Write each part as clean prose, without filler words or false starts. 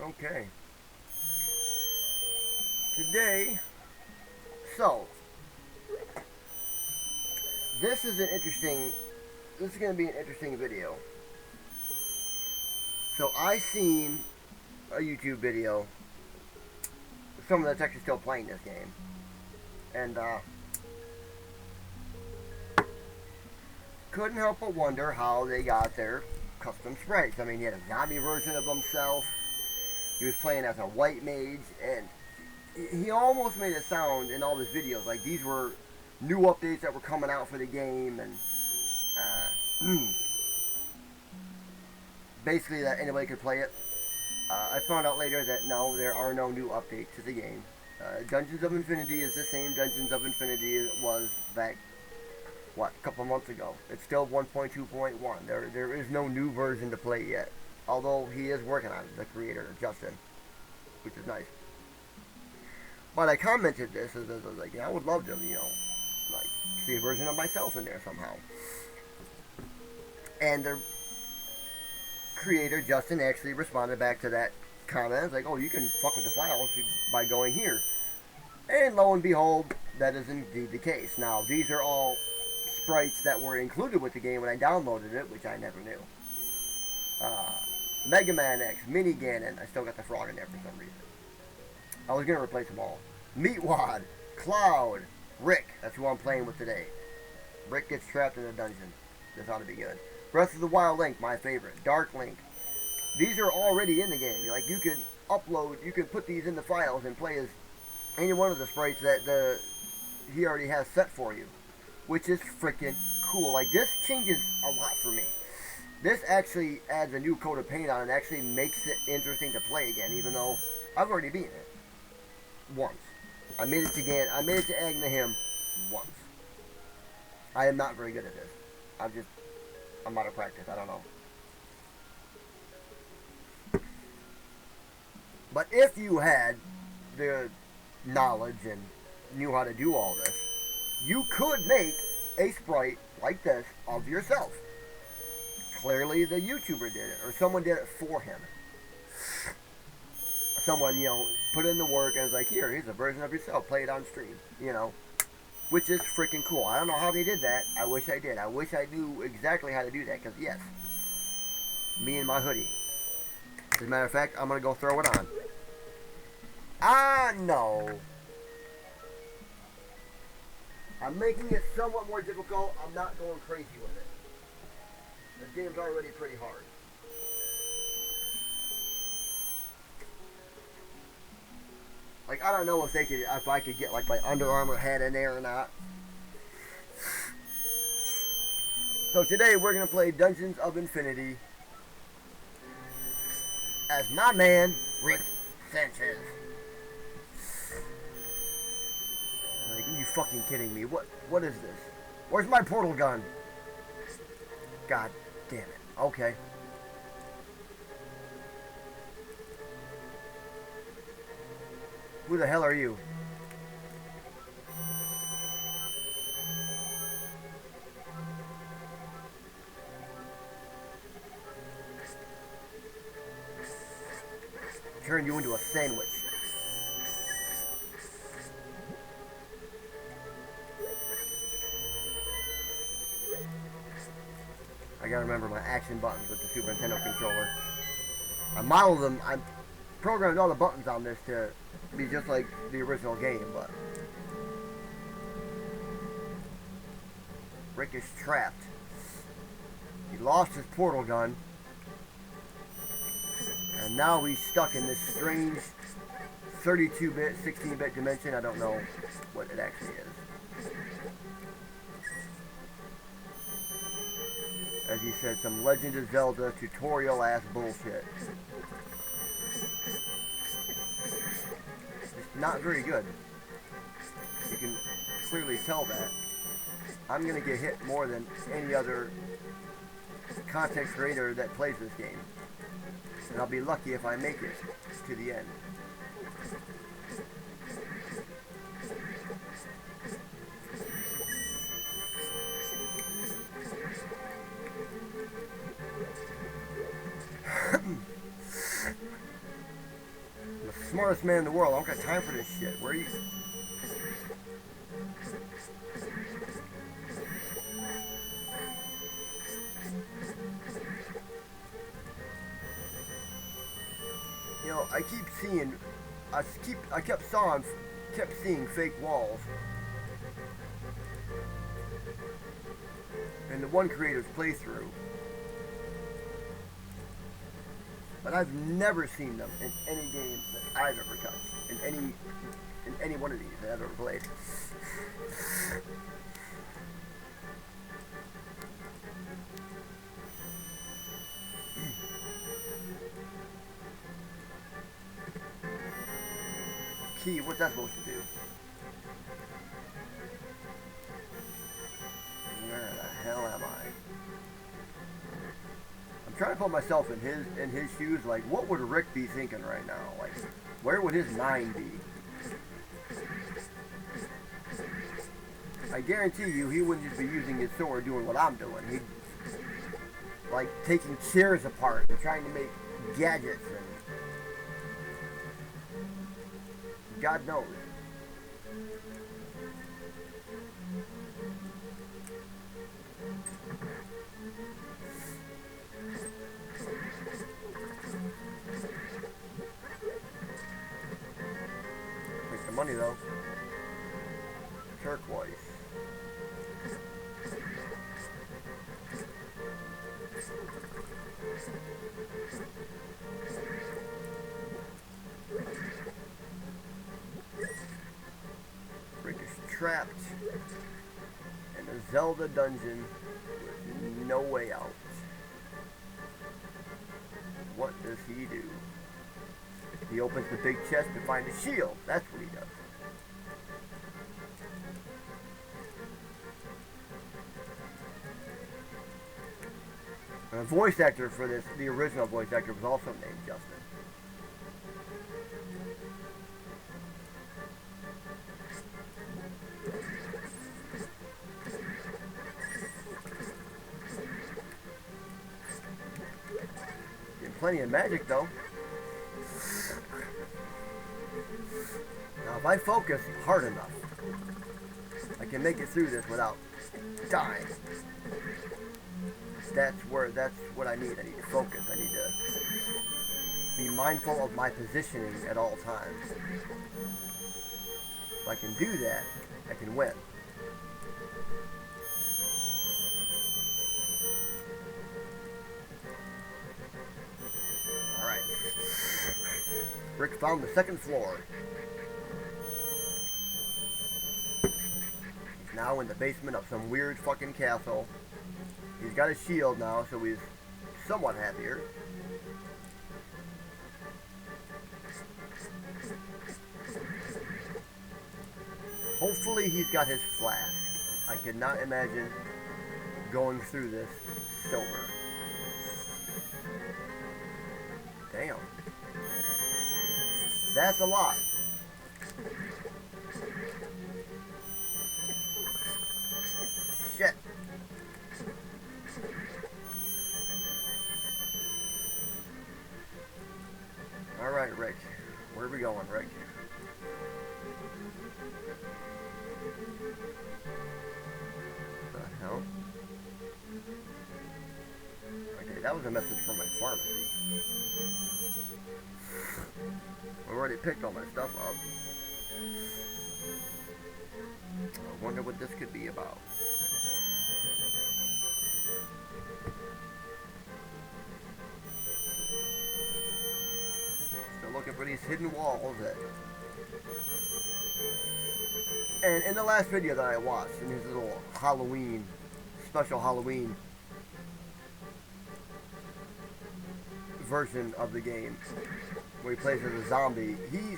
Okay. Today, so this is an interesting. This is going to be an interesting video. So I seen a YouTube video, someone that's actually still playing this game, and couldn't help but wonder how they got their custom sprites. I mean, he had a zombie version of himself. He was playing as a white mage, and he almost made it sound in all his videos like these were new updates that were coming out for the game, and basically that anybody could play it. I found out later that no, there are no new updates to the game. Dungeons of Infinity is the same Dungeons of Infinity it was back, what, a couple months ago. It's still 1.2.1. There is no new version to play yet. Although he is working on it, the creator, Justin, which is nice. But I commented this as I was like, yeah, I would love to, like, see a version of myself in there somehow. And the creator, Justin, actually responded back to that comment. It's like, oh, you can fuck with the files by going here. And lo and behold, that is indeed the case. Now, these are all sprites that were included with the game when I downloaded it, which I never knew. Mega Man X, Mini Ganon. I still got the frog in there for some reason. I was going to replace them all. Meatwad, Cloud, Rick. That's who I'm playing with today. Rick gets trapped in a dungeon. This ought to be good. Breath of the Wild Link, my favorite. Dark Link. These are already in the game. Like, you could upload, you could put these in the files and play as any one of the sprites that he already has set for you. Which is freaking cool. Like, this changes a lot for me. This actually adds a new coat of paint on and actually makes it interesting to play again, even though I've already beaten it. Once. I made it to Agnahim once. I am not very good at this. I'm out of practice. I don't know. But if you had the knowledge and knew how to do all this, you could make a sprite like this of yourself. Clearly the YouTuber did it, or someone did it for him. Someone, put in the work and was like, here's a version of yourself, play it on stream, which is freaking cool. I don't know how they did that. I wish I did. I wish I knew exactly how to do that, because yes, me and my hoodie. As a matter of fact, I'm going to go throw it on. No. I'm making it somewhat more difficult. I'm not going crazy with it. The game's already pretty hard. Like, I don't know if I could get like my Under Armour hat in there or not. So today we're gonna play Dungeons of Infinity as my man Rick Sanchez. Like, are you fucking kidding me? What is this? Where's my portal gun? God damn it. Okay. Who the hell are you? Turn you into a sandwich. I gotta remember my action buttons with the Super Nintendo controller. I programmed all the buttons on this to be just like the original game, but Rick is trapped. He lost his portal gun, and now he's stuck in this strange 32-bit, 16-bit dimension. I don't know what it actually is. As he said, some Legend of Zelda tutorial-ass bullshit. It's not very good. You can clearly tell that. I'm going to get hit more than any other content creator that plays this game. And I'll be lucky if I make it to the end. Smartest man in the world. I don't got time for this shit. Where are you? You know, I keep seeing, I kept seeing fake walls in the one creator's playthrough, but I've never seen them in any game that I've ever touched, in any one of these that I've ever played. Key, what's that supposed to do? Where the hell am I? I'm trying to put myself in his shoes. Like, what would Rick be thinking right now? Like, where would his mind be? I guarantee you, he wouldn't just be using his sword doing what I'm doing. He'd like taking chairs apart and trying to make gadgets and God knows. Make some money though. Turquoise. Rick is trapped in a Zelda dungeon with no way out. What does he do? He opens the big chest to find a shield. That's what he does. And the voice actor for this, the original voice actor, was also named Justin. Getting plenty of magic though. Now if I focus hard enough, I can make it through this without dying. That's what I need. I need to focus. I need to be mindful of my positioning at all times. If I can do that, I can win. Alright. Rick found the second floor. He's now in the basement of some weird fucking castle. He's got a shield now, so he's somewhat happier. Hopefully he's got his flask. I cannot imagine going through this sober. Damn. That's a lot. Shit. Alright, Rick. Where are we going, Rick? What the hell? Okay, that was a message from my pharmacy. I already picked all my stuff up. I wonder what this could be about. Looking for these hidden walls that... And in the last video that I watched, in his little Halloween, special Halloween version of the game, where he plays as a zombie, he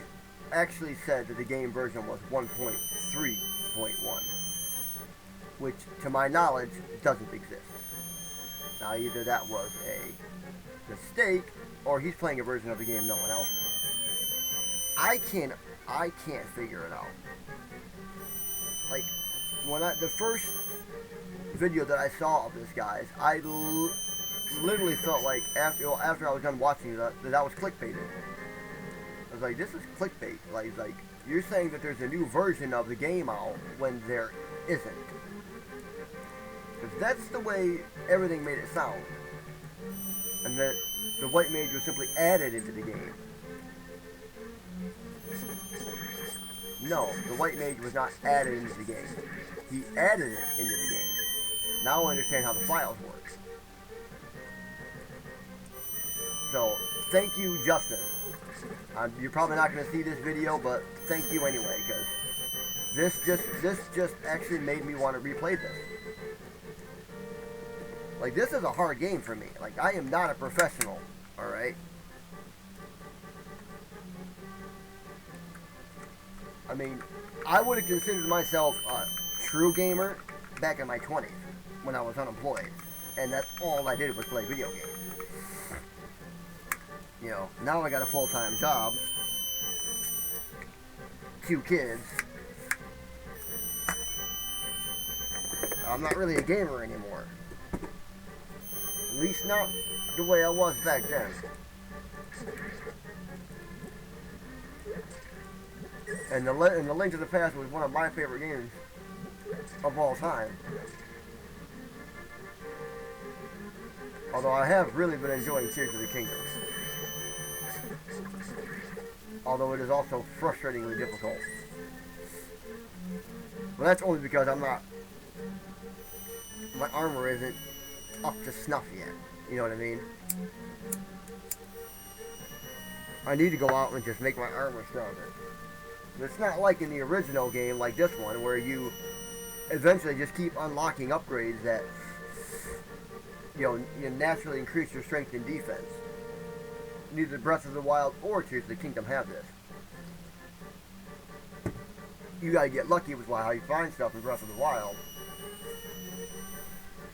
actually said that the game version was 1.3.1, which, to my knowledge, doesn't exist. Now, either that was a mistake, or he's playing a version of the game no one else is. I can't figure it out. Like, when the first video that I saw of this guy's, I literally felt like after I was done watching it, that was clickbaited. I was like, this is clickbait. Like you're saying that there's a new version of the game out when there isn't. Because that's the way everything made it sound. And that the White Mage was simply added into the game. No, the White Mage was not added into the game. He added it into the game. Now I understand how the files work. So, thank you, Justin. You're probably not going to see this video, but thank you anyway, because this just actually made me want to replay this. Like, this is a hard game for me. Like, I am not a professional, alright? I mean, I would have considered myself a true gamer back in my 20s when I was unemployed. And that's all I did was play video games. You know, now I got a full-time job, 2 kids. I'm not really a gamer anymore. At least not the way I was back then. And the Link to the Past was one of my favorite games of all time. Although I have really been enjoying Tears of the Kingdom. Although it is also frustratingly difficult. But that's only because my armor isn't up to snuff yet. You know what I mean? I need to go out and just make my armor stronger. But it's not like in the original game like this one where you eventually just keep unlocking upgrades that you naturally increase your strength and defense. Neither Breath of the Wild or Tears of the Kingdom have this. You gotta get lucky with how you find stuff in Breath of the Wild.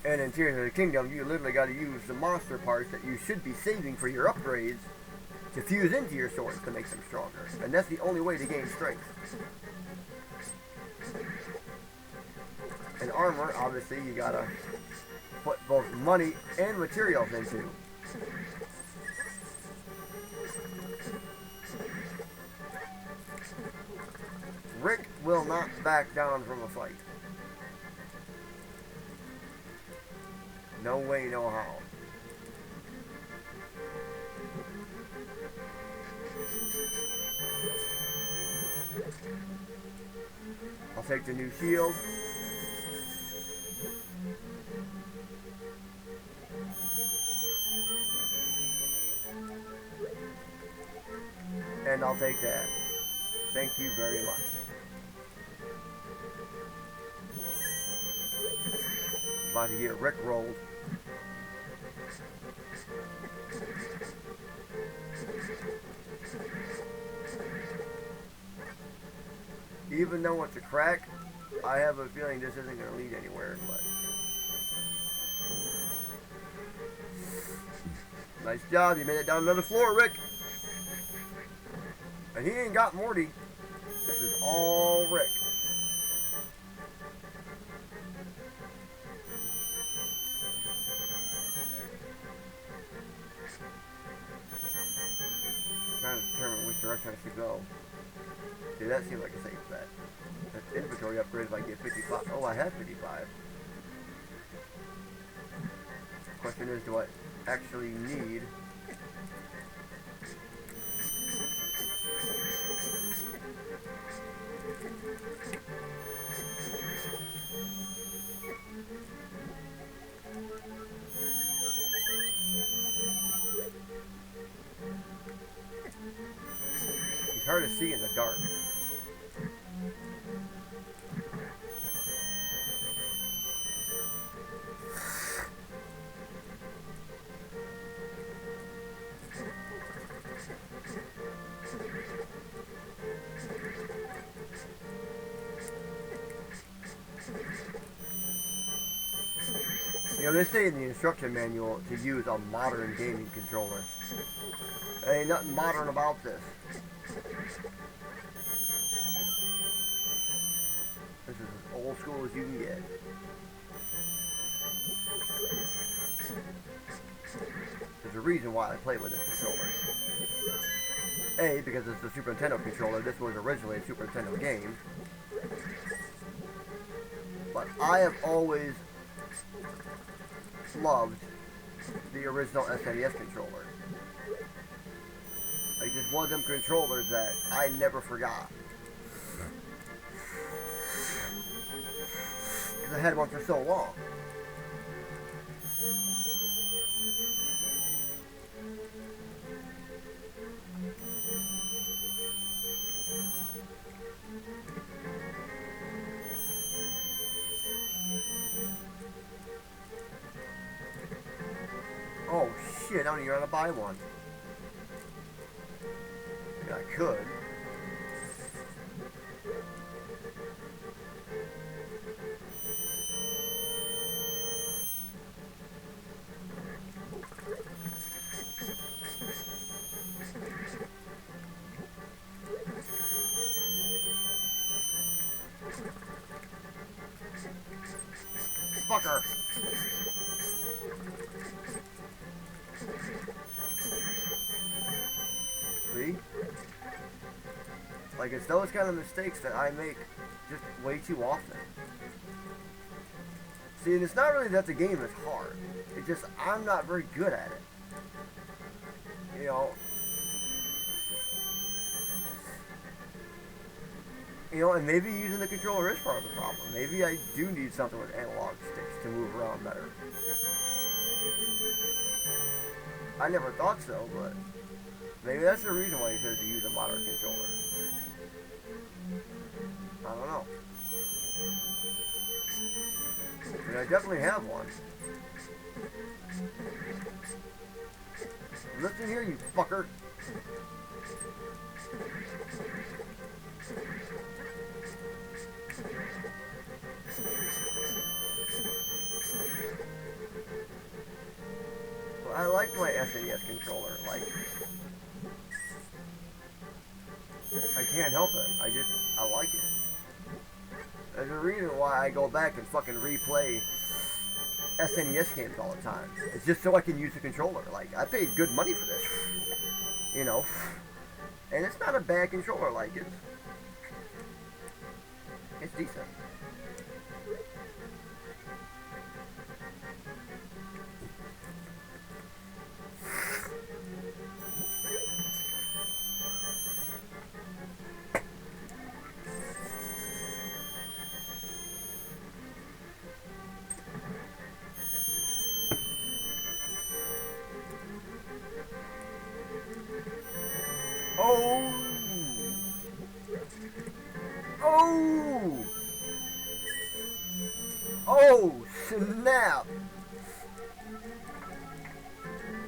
And in Tears of the Kingdom, you literally gotta use the monster parts that you should be saving for your upgrades to fuse into your swords to make them stronger. And that's the only way to gain strength. And armor, obviously, you gotta put both money and materials into. Rick will not back down from a fight. No way, no how. I'll take the new shield. And I'll take that. Thank you very much. About to get Rick rolled. Even though it's a crack, I have a feeling this isn't going to lead anywhere. But nice job, you made it down another floor, Rick. And he ain't got Morty. This is all Rick. Trying to determine which direction I should go. See, that seems like a safe bet. That's inventory upgrade if I get 55. Oh, I have 55. Question is, do I actually need... It's hard to see in the dark. You know, they say in the instruction manual to use a modern gaming controller. There ain't nothing modern about this. This is as old school as you can get. There's a reason why I play with this controller. A, because it's the Super Nintendo controller. This was originally a Super Nintendo game. But I have always loved the original SNES controller. Like, just one of them controllers that I never forgot. Because I had one for so long. Oh shit, I don't even know how to buy one. Yeah, I could. Fucker! See? Like, it's those kind of mistakes that I make just way too often. See, and it's not really that the game is hard. It's just, I'm not very good at it. You know? And maybe using the controller is part of the problem. Maybe I do need something with analog sticks to move around better. I never thought so, but maybe that's the reason why he says to use a modern controller. I don't know. I mean, I definitely have one. Listen here, you fucker. Well, I like my SNES controller. Like, I can't help it. I like it. There's a reason why I go back and fucking replay SNES games all the time. It's just so I can use the controller. Like, I paid good money for this. You know? And it's not a bad controller, like, it's decent. Oh! Oh! Oh, snap!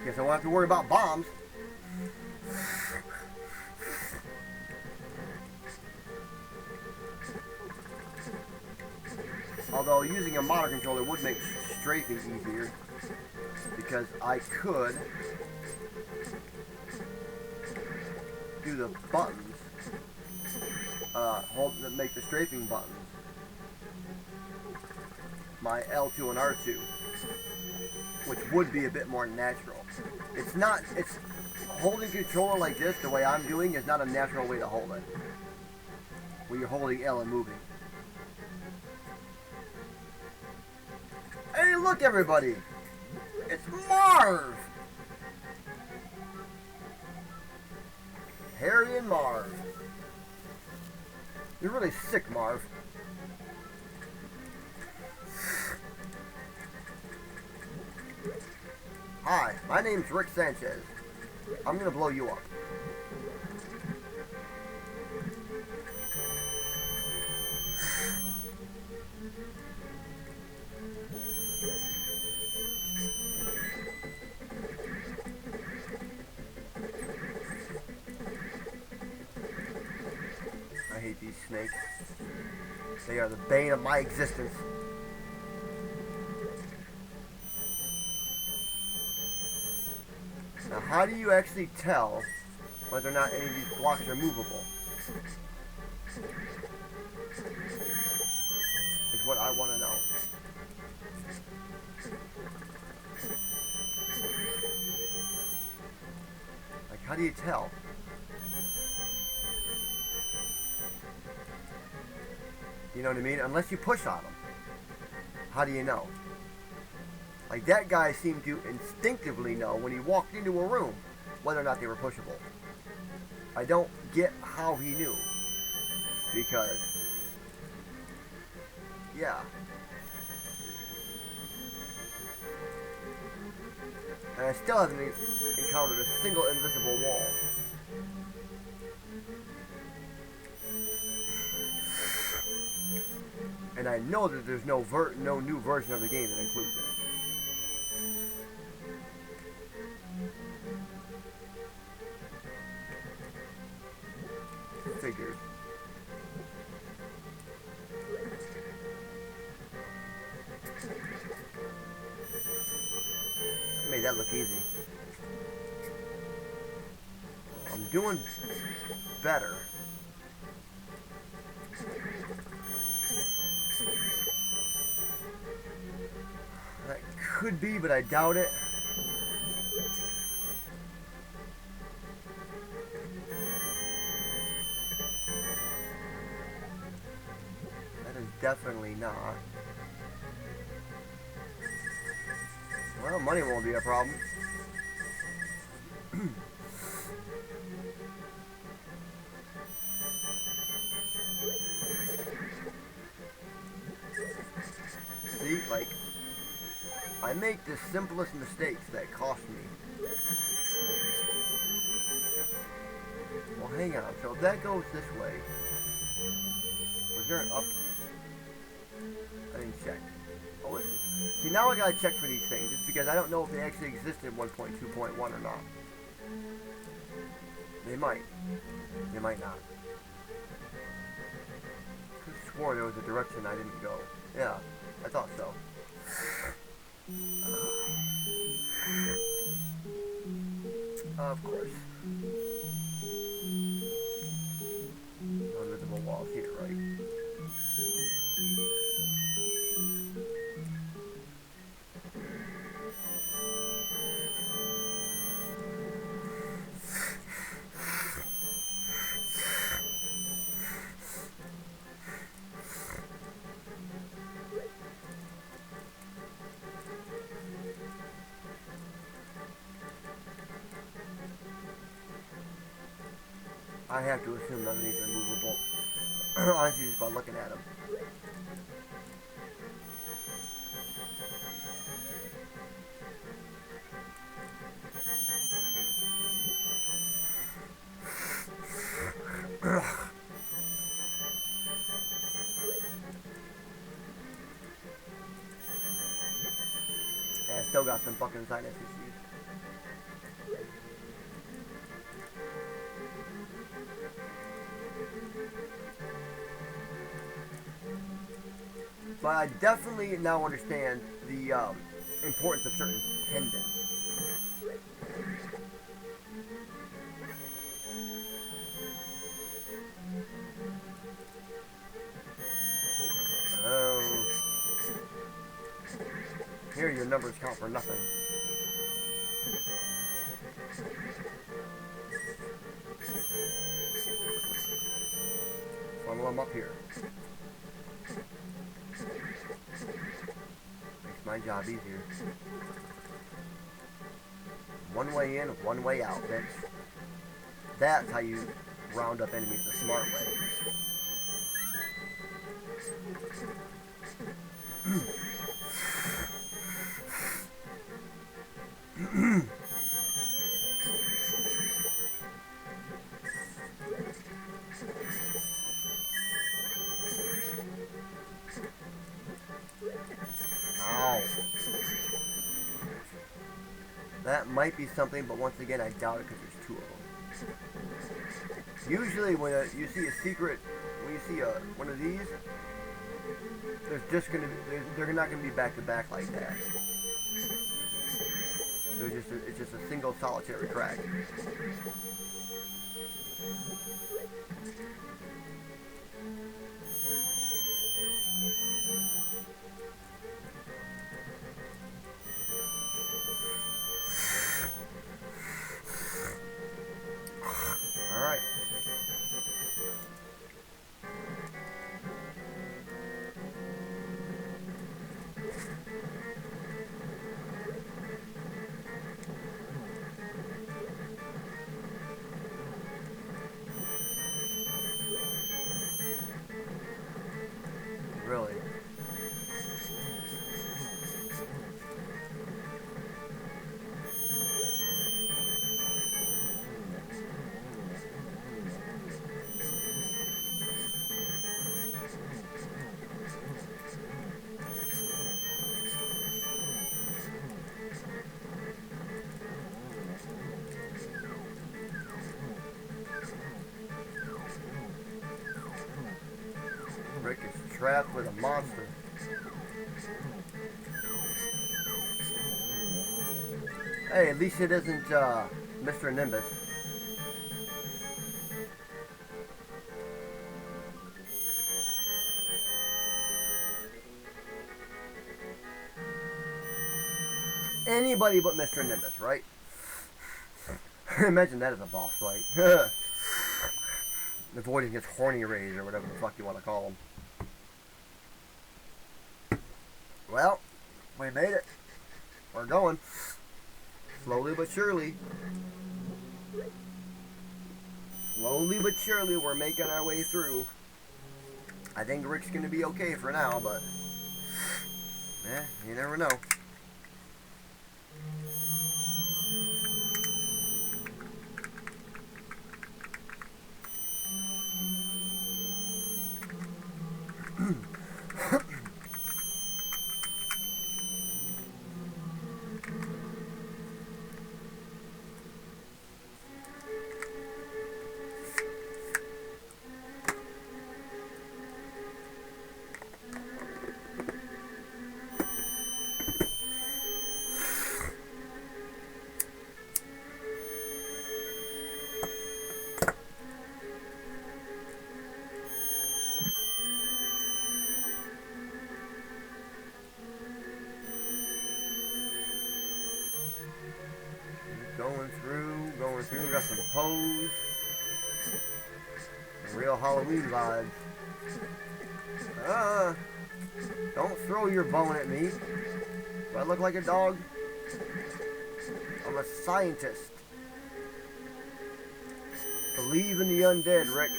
Guess I won't have to worry about bombs. Although using a motor controller would make strafing easier, because I could do the buttons, make the strafing buttons my L2 and R2, which would be a bit more natural. It's holding controller like this, the way I'm doing, is not a natural way to hold it, when you're holding L and moving. Hey, look everybody! It's Marv! Harry and Marv. You're really sick, Marv. Hi, my name's Rick Sanchez. I'm gonna blow you up. I hate these snakes. They are the bane of my existence. Now, how do you actually tell whether or not any of these blocks are movable? Is what I want to know. Like, how do you tell? You know what I mean? Unless you push on them. How do you know? Like, that guy seemed to instinctively know when he walked into a room whether or not they were pushable. I don't get how he knew. Because, yeah. And I still haven't encountered a single invisible wall. And I know that there's no new version of the game that includes it. Figured. I made that look easy. I'm doing better. That could be, but I doubt it. That is definitely not. Well, money won't be a problem. See, like, I make the simplest mistakes that cost me. Well, hang on. So if that goes this way, was there an up? I didn't check. Oh, see, now I gotta check for these things, just because I don't know if they actually exist in 1.2.1 or not. They might. They might not. I could have sworn there was a direction I didn't go. Yeah, I thought so. Of course. No invisible walls here, right? I have to assume none of these are movable. Honestly, just by looking at them. And I still got some fucking sinus issues. But I definitely now understand the importance of certain pendants. Here your numbers count for nothing. Funnel them up here. Makes my job easier. One way in, one way out, bitch. That's how you round up enemies the smart way. Ow. That might be something, but once again, I doubt it because there's two of them. Usually, when you see a secret, when you see one of these, there's just gonna be, they're not gonna be back to back like that. It's just a single solitary crack. Alright. trapped with a monster. Hey, at least it isn't Mr. Nimbus. Anybody but Mr. Nimbus, right? Imagine that as a boss fight. Avoiding his horny rays or whatever the fuck you want to call them. Well, we made it. We're going. Slowly but surely. Slowly but surely we're making our way through. I think Rick's going to be okay for now, but you never know. Going through, got some pose. Real Halloween vibes. Don't throw your bone at me. Do I look like a dog? I'm a scientist. Believe in the undead, Rick.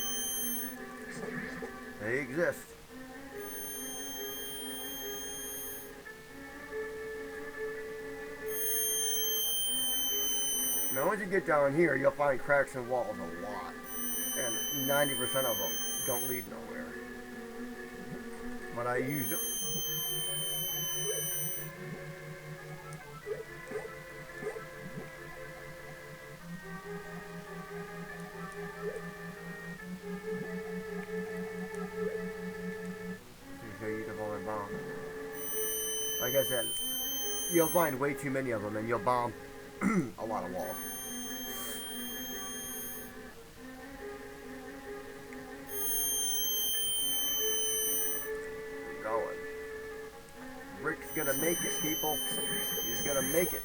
They exist. Now once you get down here, you'll find cracks in walls a lot. And 90% of them don't lead nowhere. But I used them. Like I said, you'll find way too many of them and you'll bomb a lot of walls. Going. Rick's gonna make it, people. He's gonna make it.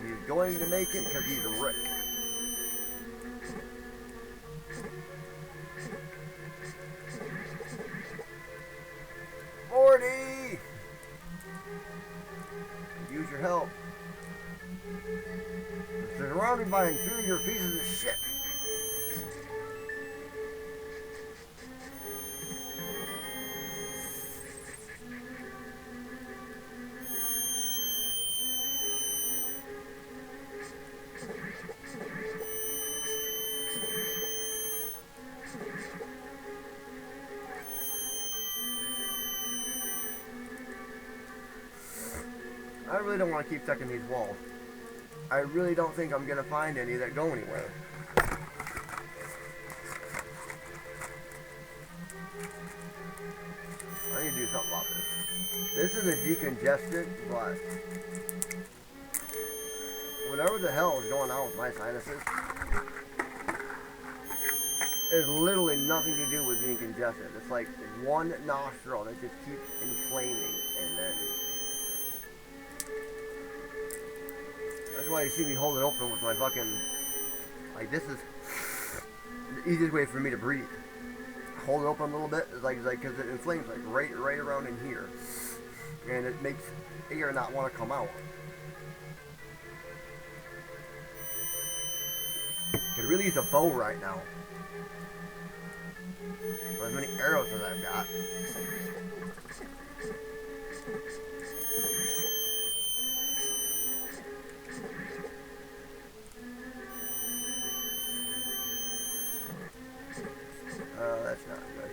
He's going to make it because he's Rick. Morty! Use your help. Surrounded by inferior pieces of shit. I really don't want to keep checking these walls. I really don't think I'm going to find any that go anywhere. I need to do something about this. This is a decongestant, but whatever the hell is going on with my sinuses is literally nothing to do with being congested. It's like one nostril that just keeps inflaming, and then that's why you see me hold it open with my fucking, like, this is the easiest way for me to breathe. Hold it open a little bit, it's like because it inflames like right around in here, and it makes air not want to come out. Could really use a bow right now. For as many arrows as I've got. That's not good.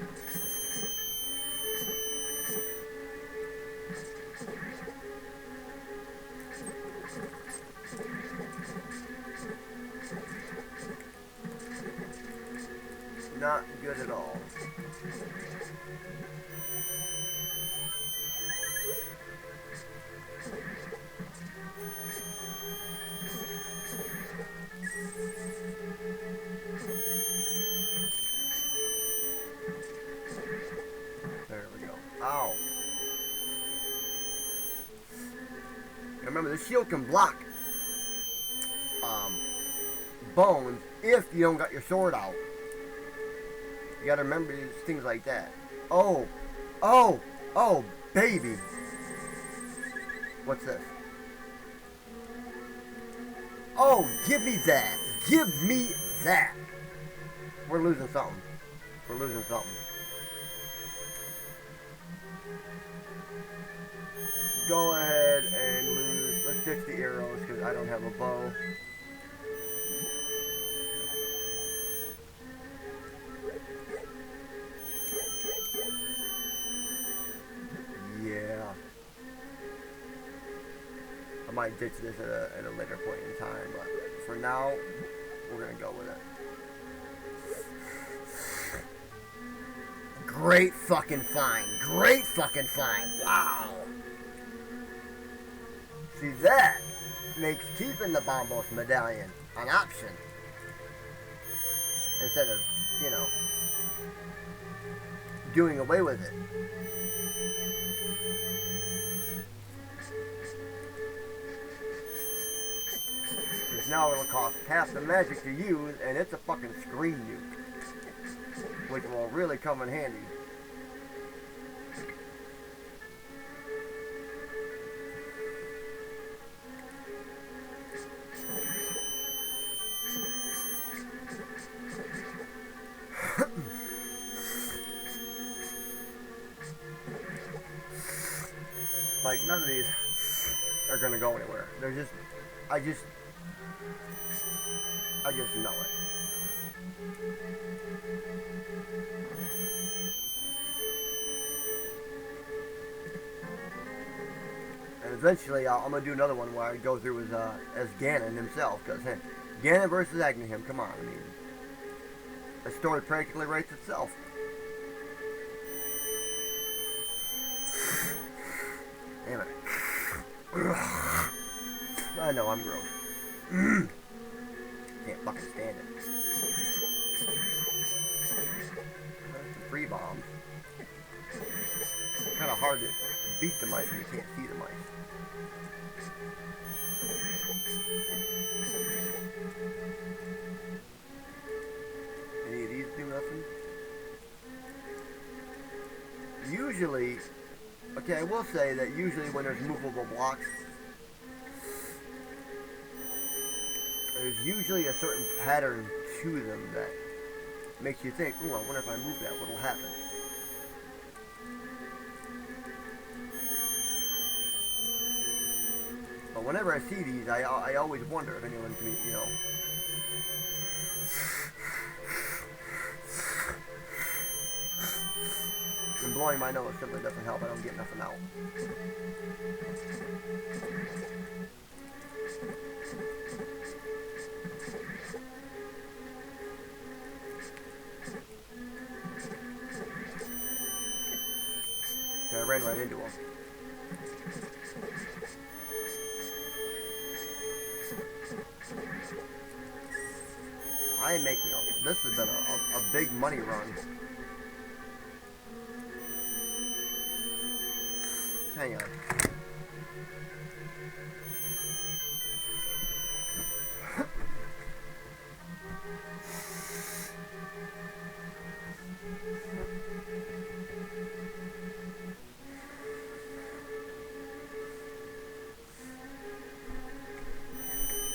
Not good at all. There we go. Ow. Remember, the shield can block bones if you don't got your sword out. You gotta remember these things like that. Oh, oh, oh, baby. What's this? Oh, give me that. Give me that. We're losing something. We're losing something. Go ahead and lose. Let's ditch the arrows because I don't have a bow. Yeah. I might ditch this at a later point in time, but for now, we're going to go with it. Great fucking find. Great fucking find. Wow. See, that makes keeping the Bombos medallion an option. Instead of, you know, doing away with it. Because now it'll cost half the magic to use, and it's a fucking screen nuke. Which will really come in handy. Like, none of these are gonna go anywhere. They're just, I just know it. And eventually, I'm gonna do another one where I go through as Ganon himself, because hey, Ganon versus Agnihim, come on, I mean, the story practically writes itself. Damn it. I know, I'm gross. Can't fucking stand it. Some free bombs. Kind of hard to beat the mice when you can't see the mice. Any of these do nothing? Usually, okay, I will say that usually when there's movable blocks, there's usually a certain pattern to them that makes you think, ooh, I wonder if I move that, what'll happen? But whenever I see these, I always wonder if anyone can, you know, and blowing my nose simply doesn't help. I don't get nothing out. Okay, I ran right into him. I am making a, this has been a big money run. Hang on.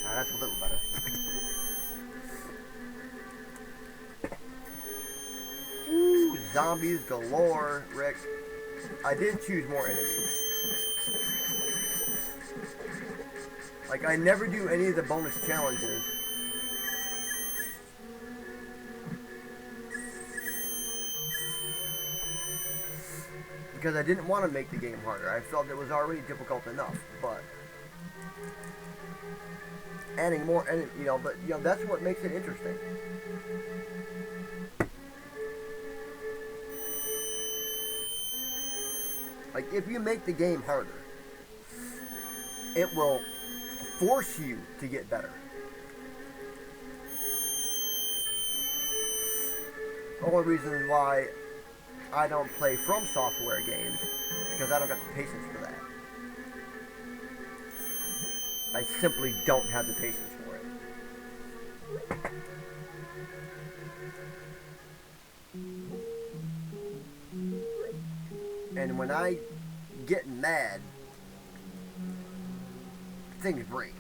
That's a little better. Ooh, zombies galore, Rick. I did choose more enemies. Like, I never do any of the bonus challenges. Because I didn't want to make the game harder. I felt it was already difficult enough, but adding more, you know, but, you know, that's what makes it interesting. Like, if you make the game harder, it will force you to get better. The only reason why I don't play From Software games is because I don't got the patience for that. I simply don't have the patience for it. And when I get mad, things break.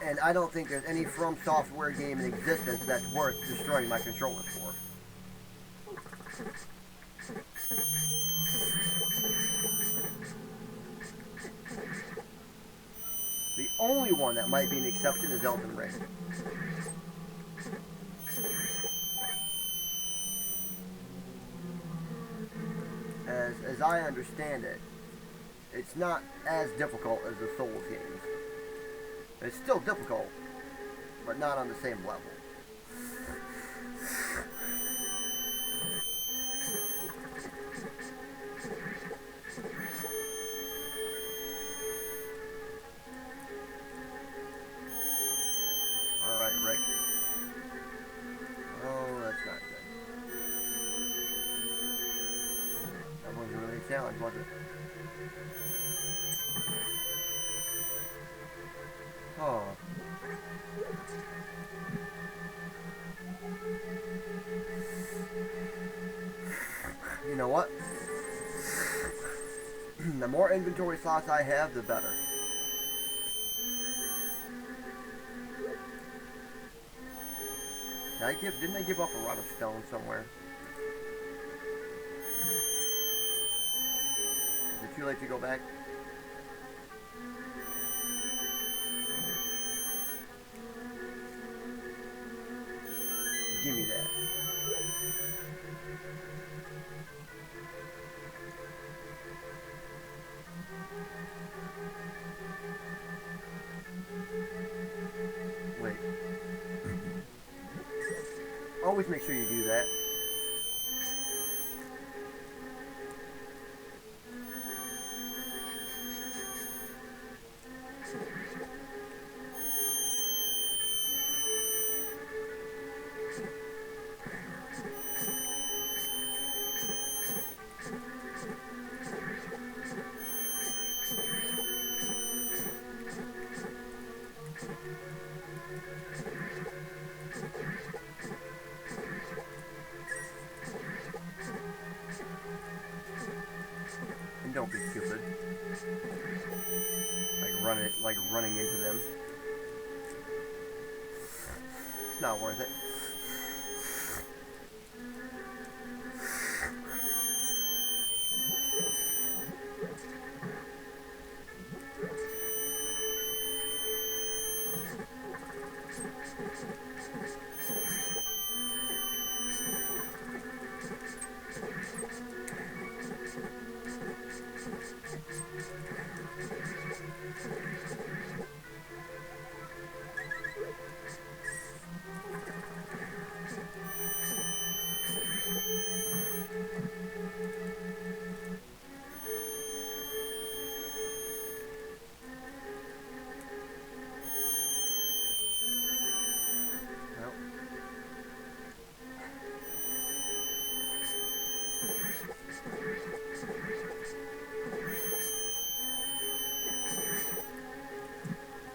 And I don't think there's any From Software game in existence that's worth destroying my controllers for. The only one that might be an exception is Elden Ring. As I understand it, it's not as difficult as the Souls games. It's still difficult, but not on the same level. Alright, Rick. Oh, that's not good. That wasn't really a challenge, was it? Oh. You know what? The more inventory slots I have, the better. Didn't I give up a rod of stone somewhere? Is it too late to go back? Give me that. Wait. Always make sure you do that. And don't be stupid. Like running into them. It's not worth it.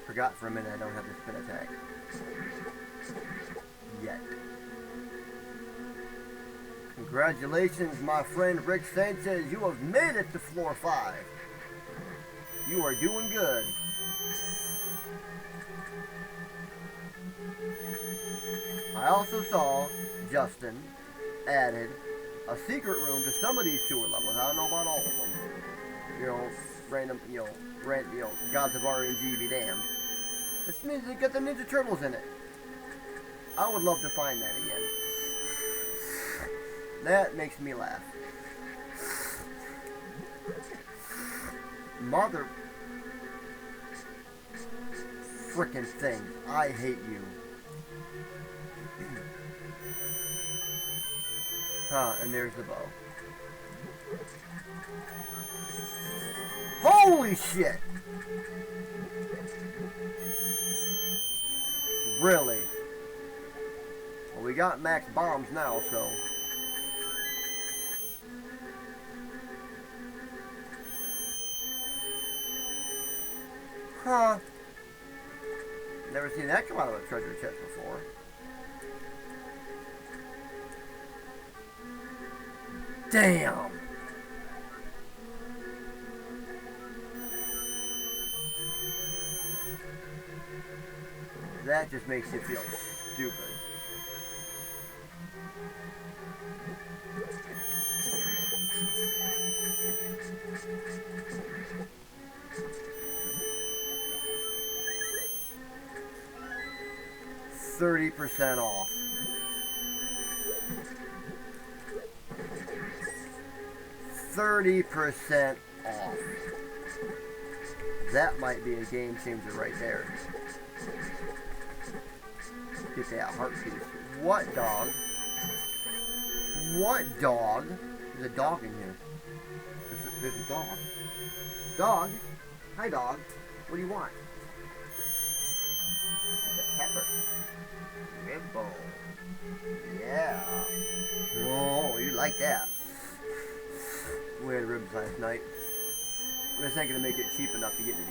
Forgot for a minute I don't have the spin attack. Yet. Congratulations, my friend Rick Sanchez. You have made it to floor 5. You are doing good. I also saw Justin added a secret room to some of these sewer levels. I don't know about all of them. You know, random, gods of RNG be damned. This means they got the Ninja Turtles in it. I would love to find that again. That makes me laugh. Mother frickin' thing. I hate you. And there's the bow. Holy shit! Really? Well, we got max bombs now, so... Huh. Never seen that come out of a treasure chest before. Damn! That just makes you feel stupid. %30 off. %30 off. That might be a game changer right there. Get that heart piece. What dog? What dog? There's a dog in here. There's a dog. Dog? Hi, dog. What do you want? It's a pepper. Ribbo. Yeah. Oh, you like that. We had ribs last night. I was not going to make it cheap enough to get me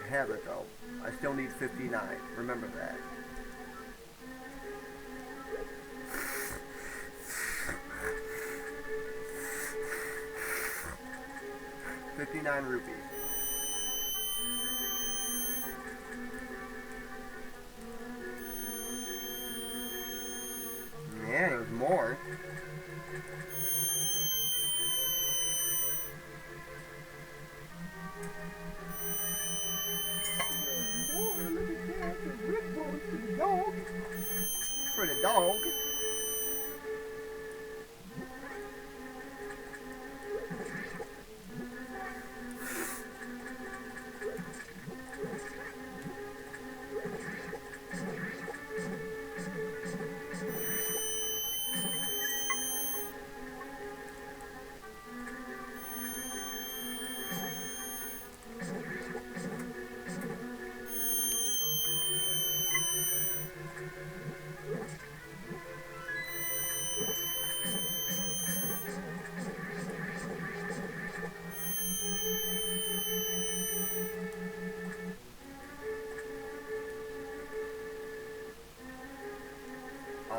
to have it, though. I still need 59. Remember that. $59 rupees. Yeah, it was more. For the dog.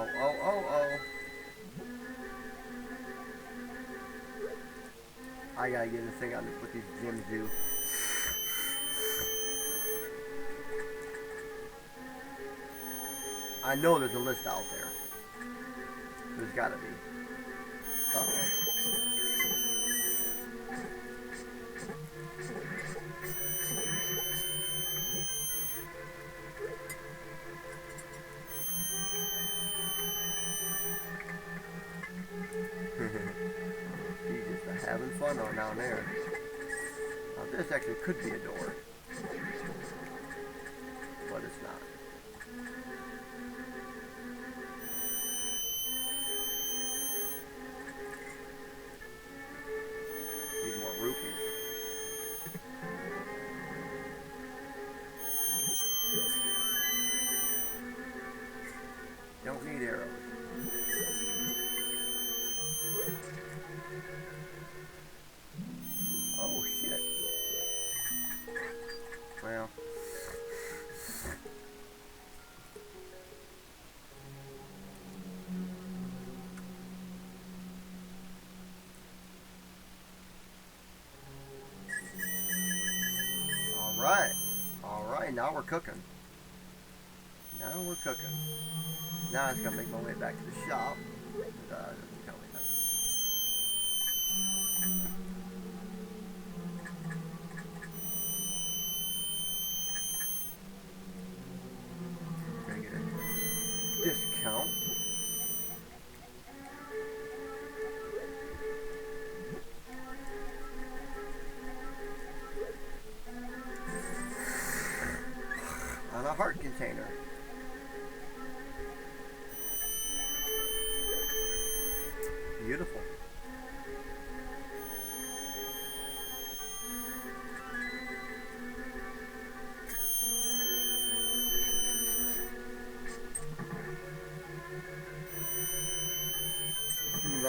Oh. I gotta get this thing on what these gyms do. I know there's a list out there. There's gotta be. Uh-oh. He's just having fun on down there. Now this actually could be a door. But it's not. Need more rupees. Don't need arrows. Oh shit. Well. Alright, now we're cooking. Now we're cooking. Now I just gotta make my way back to the shop. Doesn't tell me nothing. Gonna get a discount. On a heart container. Beautiful.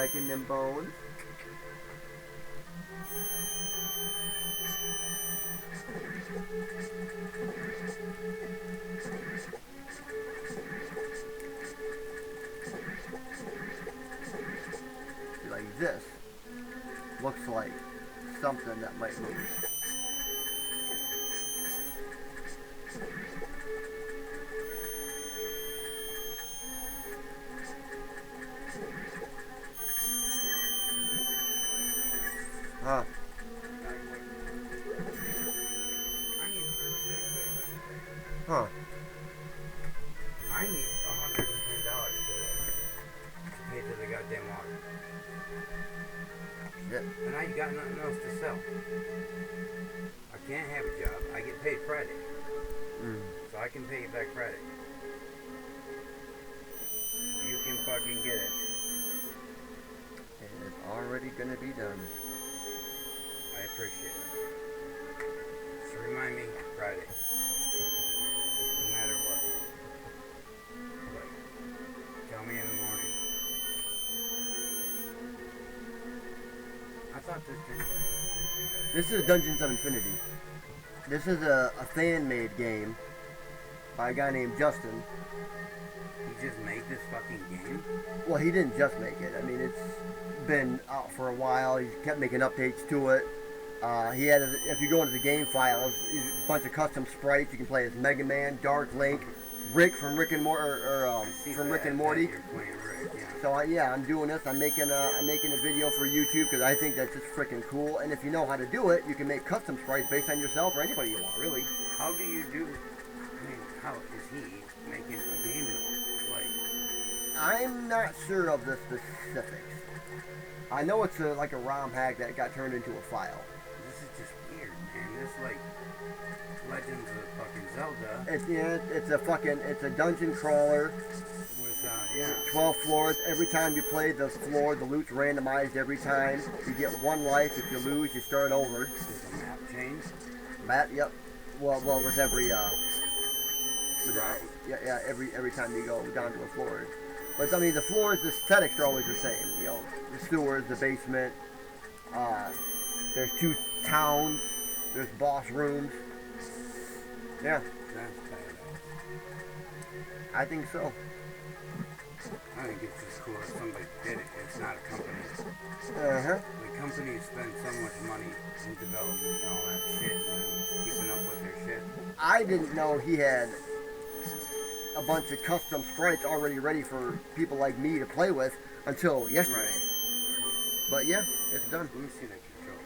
liking them bones. Like this. Looks like something that might move. Huh. Huh. I need $110 today to pay for the goddamn water. Shit. And I got nothing else to sell. I can't have a job. I get paid Friday. So I can pay you back Friday. You can fucking get it. And it's already gonna be done. I appreciate it. Just remind me Friday. No matter what. But tell me in the morning. I thought this thing... This is Dungeons of Infinity. This is a fan-made game by a guy named Justin. He just made this fucking game? Well, he didn't just make it. I mean, it's been out for a while. He kept making updates to it. He had, if you go into the game files, a bunch of custom sprites. You can play as Mega Man, Dark Link, Rick from Rick and Morty, from Rick and Morty. You're playing Rick, yeah. So yeah, I'm doing this. I'm making a video for YouTube because I think that's just freaking cool. And if you know how to do it, you can make custom sprites based on yourself or anybody you want, really. How do you do? I mean, how is he making a game though? Like, I'm not sure of the specifics. I know it's like a ROM hack that got turned into a file. this is just weird, man. This like Legends of fucking Zelda. It's a dungeon crawler. With 12 floors. Every time you play the floor, the loot's randomized every time. You get 1 life. If you lose, you start over. Does the map change? Map, yep. Well, with every every time you go down to a floor. But I mean, the floors, the aesthetics are always the same. You know, the sewers, the basement. There's 2 towns. There's boss rooms. Yeah. That's badass. I think so. I think it's just cool if somebody did it. It's not a company. Uh-huh. The companies spend so much money in development and all that shit and keeping up with their shit. I didn't know he had a bunch of custom sprites already ready for people like me to play with until yesterday. Right. But yeah, it's done. Let me see that controller.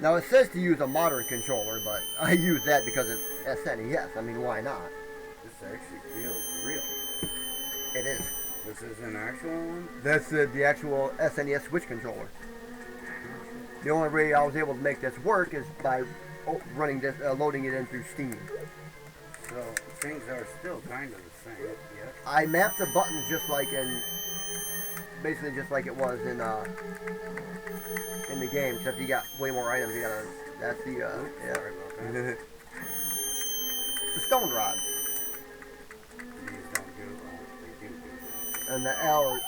Now it says to use a modern controller, but I use that because it's SNES. I mean, why not? This actually feels real. It is. This is an actual one? That's the actual SNES Switch controller. The only way I was able to make this work is by running this, loading it in through Steam. So things are still kind of the same. Yep. I mapped the buttons just like basically just like it was in the game, except you got way more items. You got that's the yeah. Sorry about that. The stone rod. These don't do. They do something. And the L.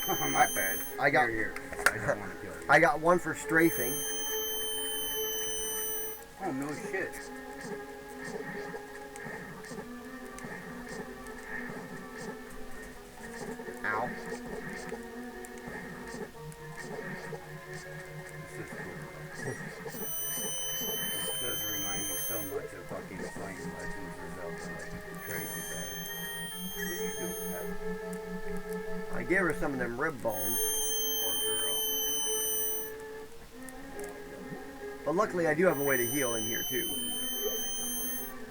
Oh, my bad. I got. Here. I don't want to kill you. I got one for strafing. Oh no shit. Ow. This is cool. This does remind me so much of fucking playing Legends of Zelda, like crazy bad. What are you doing, Pat? I gave her some of them rib bones, Poor girl. but luckily I do have a way to heal in here too.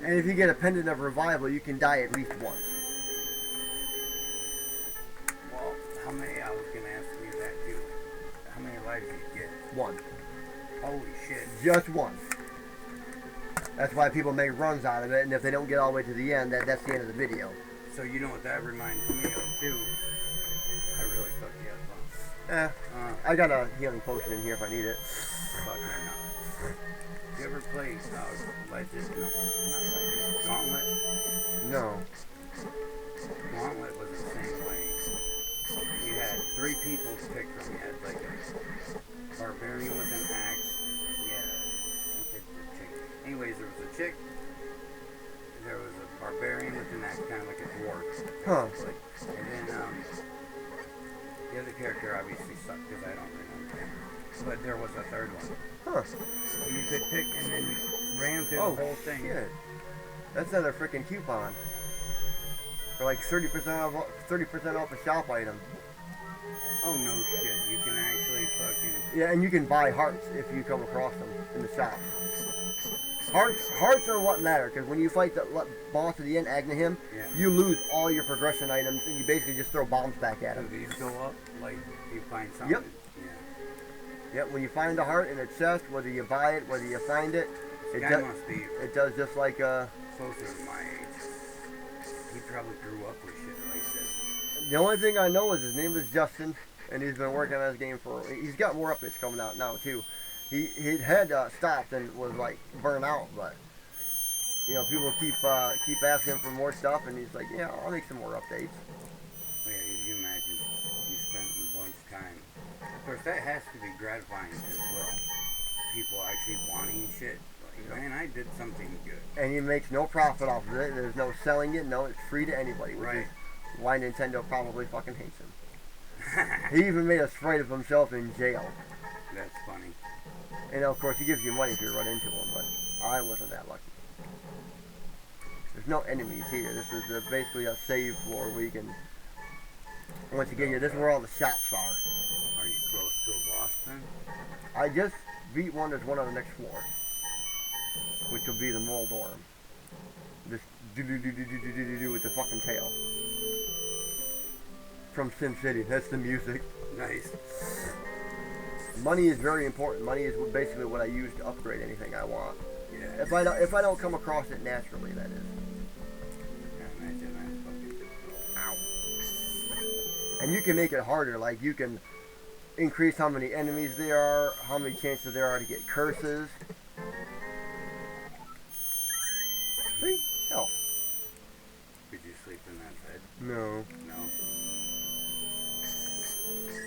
And if you get a pendant of revival, you can die at least once. Well, how many? I was gonna ask you that too. How many lives do you get? 1. Holy shit. Just 1. That's why people make runs out of it, and if they don't get all the way to the end, that's the end of the video. So you know what that reminds me of too? I really fucked you up, huh? I got a healing potion in here if I need it. Fucking you ever play Legend? No, not Legend. Gauntlet? No. Gauntlet was the same way. You had 3 people to pick from. You had like a barbarian with an axe. Yeah, what's it, the chick? Anyways, there was a chick. There was a barbarian with an axe, kind of like a dwarf. Huh. And then the other character obviously sucked because I don't remember him. But there was a third one. Huh. So you could pick and then you ran through Oh, the whole thing. shit. That's another freaking coupon. For like 30% off a shop item. Oh no shit! You can actually fucking. Yeah, and you can buy hearts if you come across them in the shop. Hearts are what matter, because when you fight the boss at the end, Agnahim, Yeah. you lose all your progression items, and you basically just throw bombs back at Do him. these go up? Like you find something? Yep. Yeah. Yep, when you find the heart in a chest, whether you buy it, whether you find it, This guy must be it does just like closer to my age. He probably grew up with shit like this. the only thing I know is his name is Justin, and he's been working on this game he's got more updates coming out now too. He had stopped and was like burnt out, but you know, people keep asking him for more stuff, and he's like, yeah, I'll make some more updates. Yeah, if you imagine you spent a bunch of time. Of course, that has to be gratifying as well. People actually wanting shit. Like, man, I did something good. And he makes no profit off of it. There's no selling it. No, it's free to anybody, which is why Nintendo probably fucking hates him. He even made a sprite of himself in jail. That's funny. And of course, he gives you money if you run into him, but I wasn't that lucky. There's no enemies here. This is basically a save floor where you can, once you get here, this is where all the shops are. Are you close to a boss then? I just beat one. There's one on the next floor, which will be the Moldorm. This do with the fucking tail. From SimCity. That's the music. Nice. Money is very important. Money is basically what I use to upgrade anything I want. Yeah. If I don't come across it naturally, that is. I imagine that's fucking. Ow. And you can make it harder. Like you can increase how many enemies there are, how many chances there are to get curses. See? Health. Could you sleep in that bed? No. No.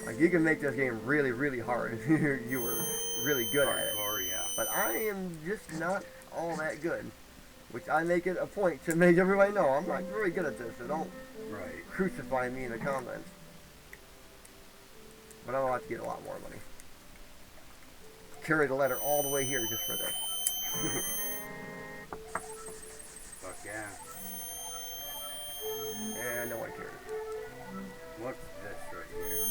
Like you can make this game really, really hard if you were really good at it. Hardcore, yeah. But I am just not all that good. Which I make it a point to make everybody know I'm not very good at this, so don't Right. crucify me in the comments. But I'm about to get a lot more money. Carry the letter all the way here just for this. Fuck yeah. And no one cares. What's this right here?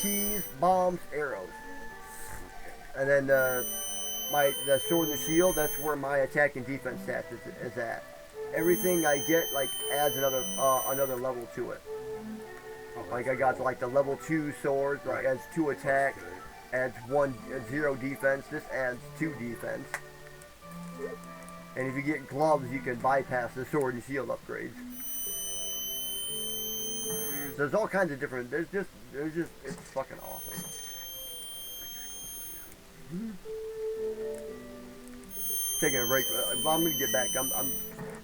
Keys, bombs, arrows. Okay. And then the sword and the shield, that's where my attack and defense stats is at. Everything I get like adds another level to it. Oh, Like I got like the level 2 sword, like adds 2 attack, adds 0 defense. This adds 2 defense. And if you get gloves, you can bypass the sword and shield upgrades. There's all kinds of different. There's just it's fucking awesome. Taking a break. I'm gonna get back. I'm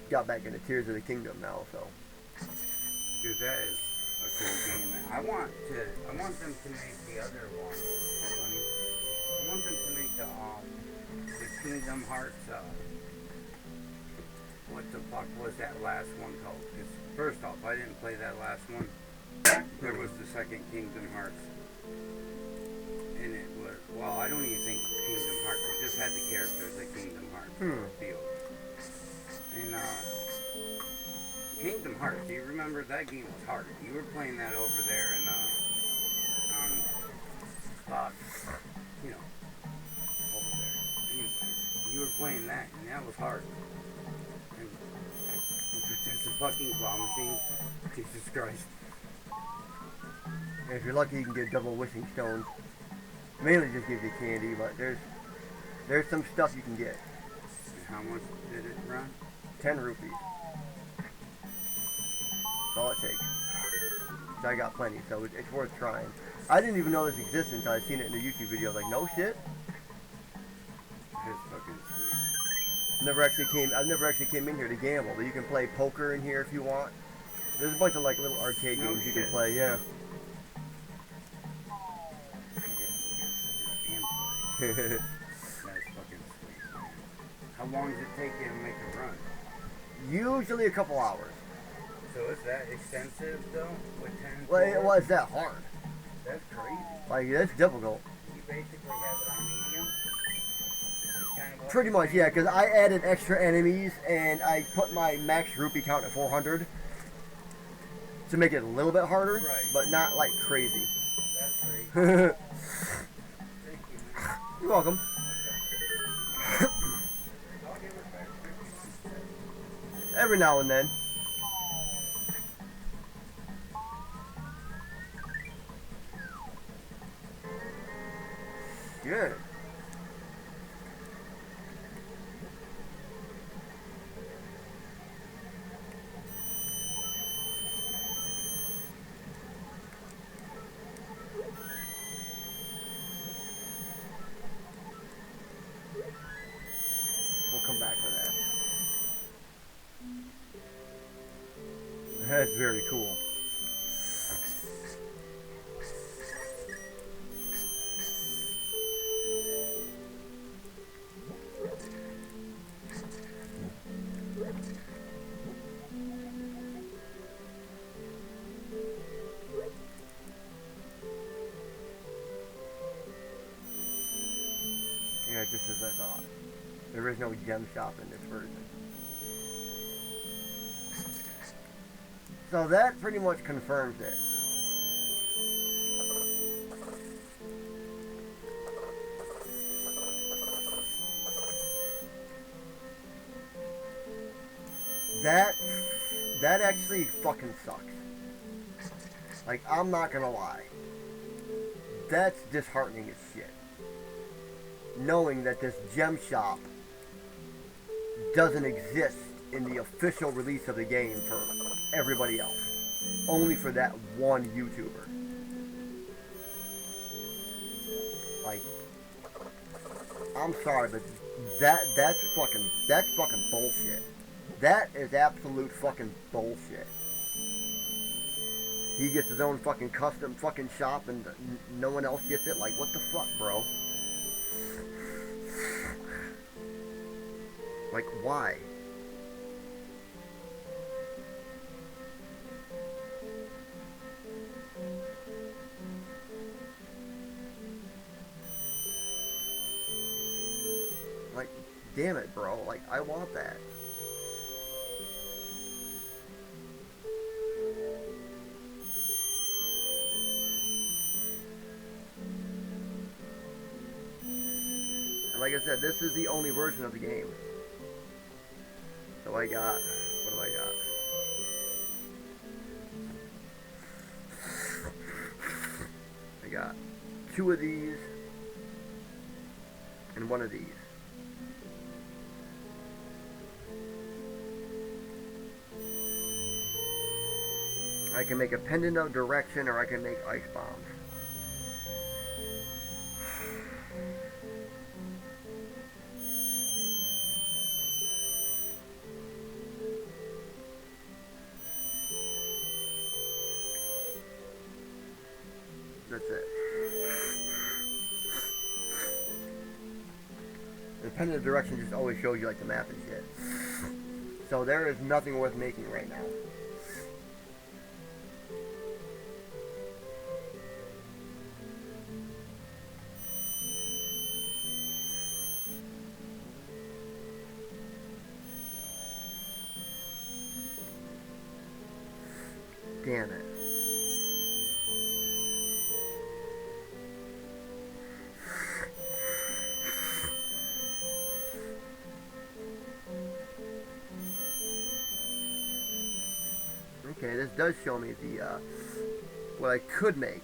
got back into Tears of the Kingdom now, so. Dude, that is a cool game. And I want them to make the other one funny. I want them to make the Kingdom Hearts. What the fuck was that last one called? Because first off, I didn't play that last one. There was the second Kingdom Hearts. And it was, well, I don't even think it was Kingdom Hearts. It just had the characters of Kingdom Hearts field. And Kingdom Hearts, do you remember that game was hard? You were playing that over there in you know, over there. Anyways, you were playing that, and that was hard. And there's a fucking claw machine. Jesus Christ. And if you're lucky, you can get double wishing stones. Mainly just gives you candy, but there's some stuff you can get. And how much did it run? 10 rupees. That's all it takes. So I got plenty, so it's worth trying. I didn't even know this existed until I seen it in a YouTube video. I was like, no shit. It's fucking sweet. I've never actually came in here to gamble, but you can play poker in here if you want. There's a bunch of like little arcade No games you can shit. play. Yeah. That's fucking sweet, man. How long does it take you to make a run? Usually a couple hours. So is that extensive though? With 10 Well, it floors? was that hard. That's crazy. Like it's difficult. You basically have it on medium? Is kind of what Pretty you're much, saying? yeah. Because I added extra enemies and I put my max rupee count at 400 to make it a little bit harder, Right. but not like crazy. That's crazy. You're Thank you, man. welcome. I'll give it back. Every now and then. Good. We'll come back for that. That's very cool. Yeah, just as I thought. There is no gem shop in this version. So that pretty much confirms it. That actually fucking sucks. Like, I'm not gonna lie. That's disheartening as shit. Knowing that this gem shop doesn't exist in the official release of the game for everybody else. Only for that one YouTuber. Like, I'm sorry, but that's fucking bullshit. That is absolute fucking bullshit. He gets his own fucking custom fucking shop and no one else gets it? Like, what the fuck, bro? Like, why? Like, damn it, bro. Like, I want that. And like I said, this is the only version of the game. So I got, what do I got? I got 2 of these and 1 of these. I can make a pendant of direction or I can make ice bombs. That's it. The pendant of direction just always shows you like the map and shit. So there is nothing worth making right now. Damn it. Okay, this does show me the what I could make,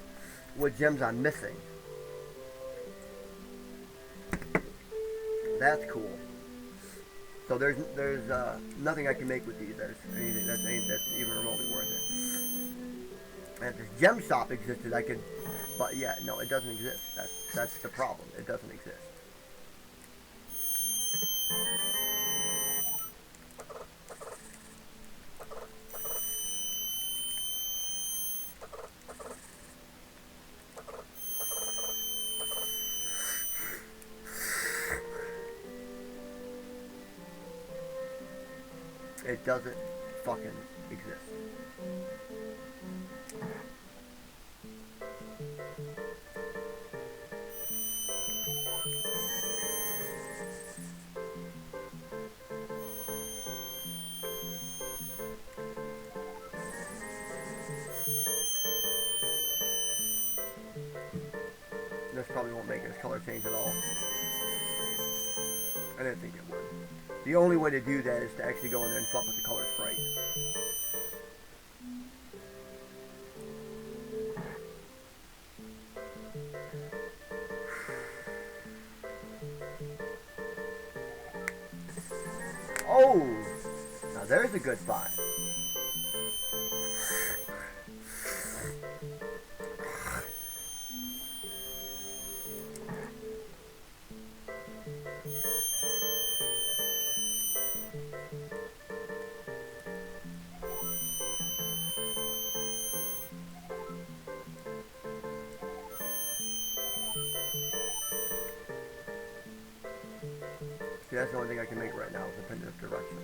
what gems I'm missing. That's cool. So there's nothing I can make with these. There's anything that's even remotely worth it. And if this gem shop existed, I could. But yeah, no, it doesn't exist. That's the problem. It doesn't exist. It doesn't fucking exist. This probably won't make this color change at all. I didn't think it would. The only way to do that is to actually go in there and fuck with the color sprite. Oh! Now there's a good spot. See, that's the only thing I can make right now is dependent of direction.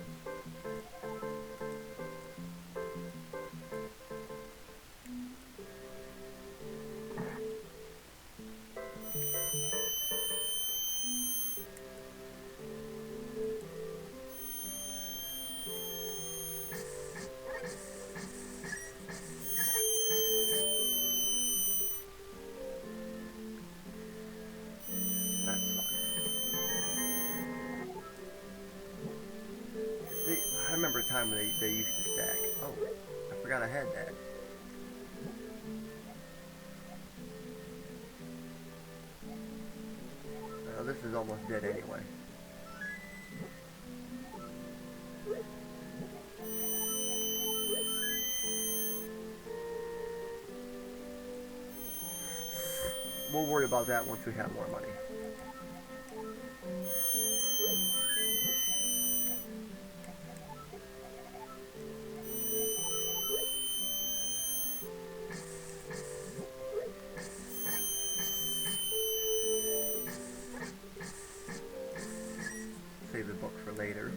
That sucks. I remember a time when they used to stack. Oh, I forgot I had that. This is almost dead anyway. We'll worry about that once we have more money. Save the book for later.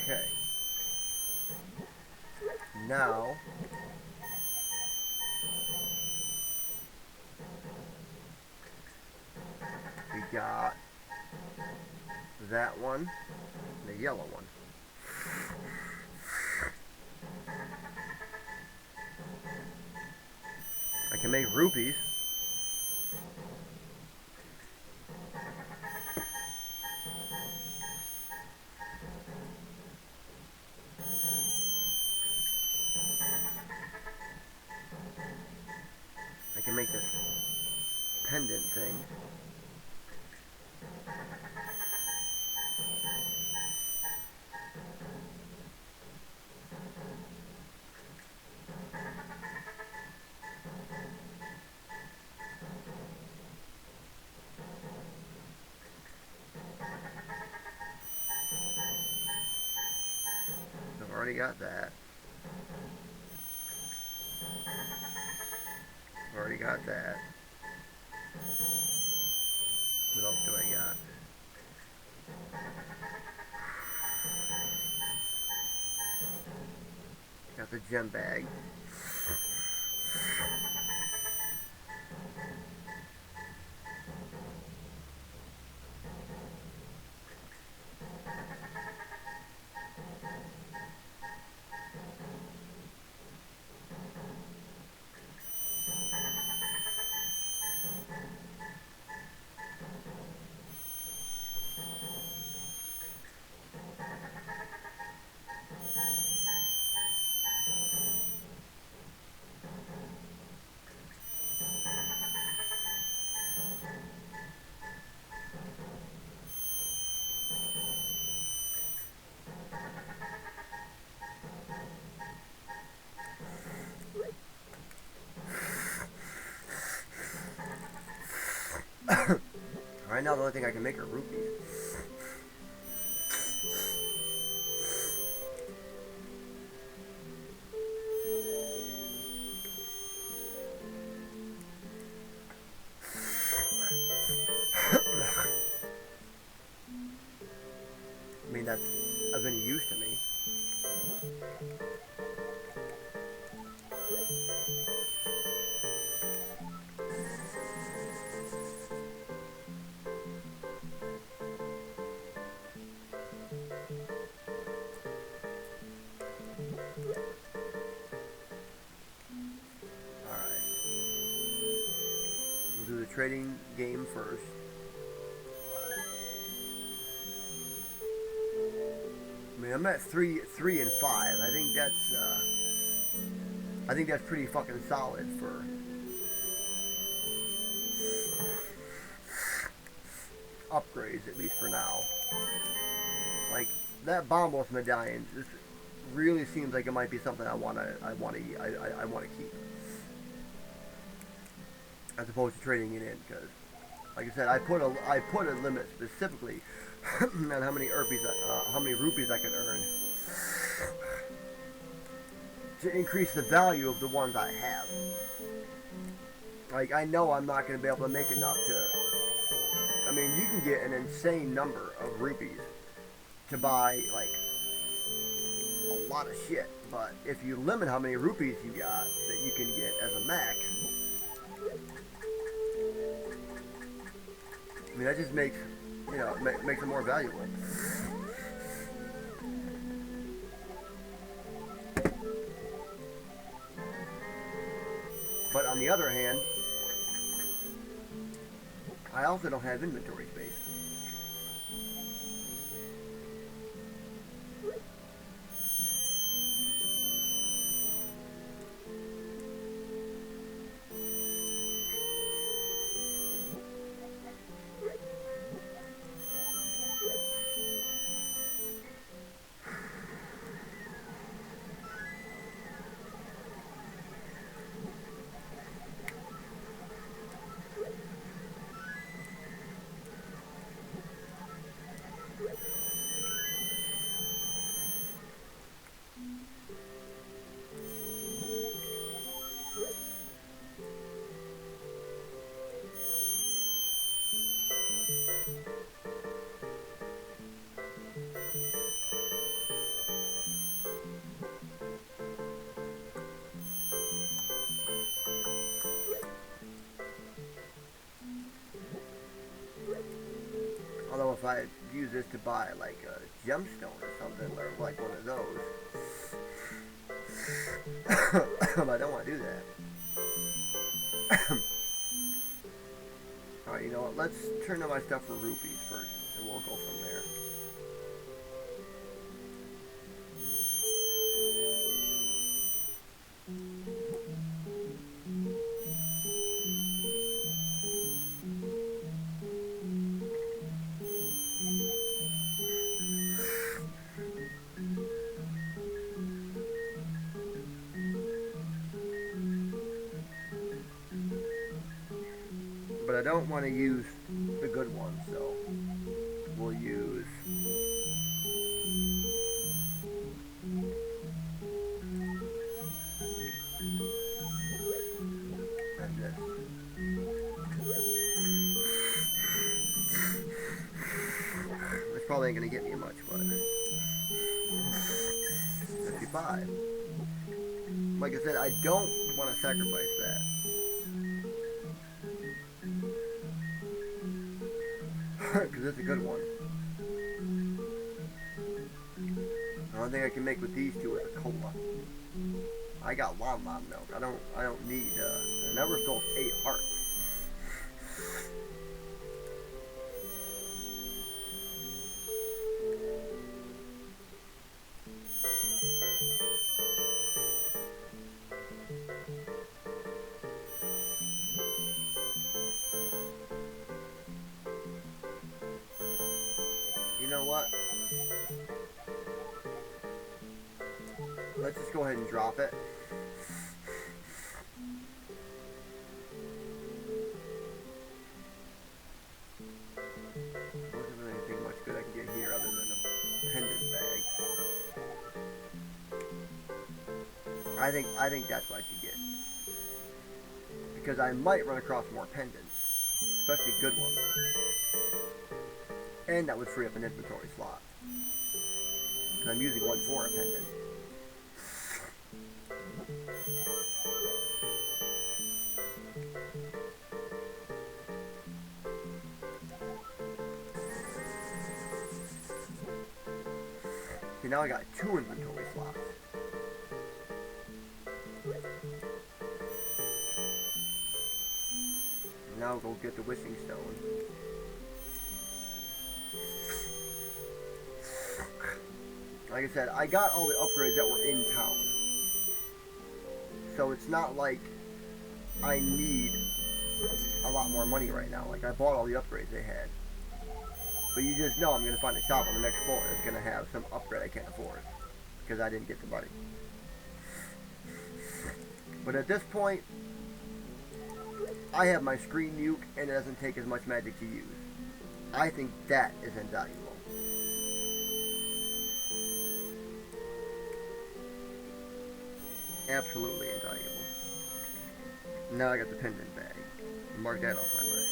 Okay. Now, we got that one, and the yellow one. I can make rupees. I can make this pendant thing. I've already got that. Already got that. What else do I got? Got the gem bag. Right now, the only thing I can make are rupees. I mean, that's of any use to me. Alright. We'll do the trading game first. I mean, I'm at 3 and 5. I think that's pretty fucking solid for upgrades, at least for now. Like that Bombos medallion just really seems like it might be something I wanna keep, as opposed to trading it in, because, like I said, I put a limit specifically on how many rupees I could earn to increase the value of the ones I have. Like, I know I'm not going to be able to make enough to... I mean, you can get an insane number of rupees to buy, like, a lot of shit. But if you limit how many rupees you got that you can get as a max... I mean, that just makes, you know, makes it more valuable. But on the other hand, I also don't have inventory space. Although if I use this to buy like a gemstone or something, or like one of those, I don't want to do that. Alright, you know what, let's turn on my stuff for rupees first, and we'll go from there. But I don't want to use the good ones, so we'll use and this. This probably ain't gonna get me much, but 55. Like I said, I don't want to sacrifice that. Because it's a good one. The only thing I can make with these two is a cola. I got Lon milk. I don't need I never filled 8 hearts. You know what? Let's just go ahead and drop it. I think that's what I should get. Because I might run across more pendants. Especially good ones. And that would free up an inventory slot. Because I'm using one for a pendant. See, now I got 2 inventory slots. Now I'll go get the wishing stone. Like I said, I got all the upgrades that were in town. So it's not like I need a lot more money right now. Like, I bought all the upgrades they had. But you just know I'm going to find a shop on the next floor that's going to have some upgrade I can't afford. Because I didn't get the money. But at this point, I have my screen nuke and it doesn't take as much magic to use. I think that is invaluable. Absolutely invaluable. Now I got the pendant bag. Mark that off my list.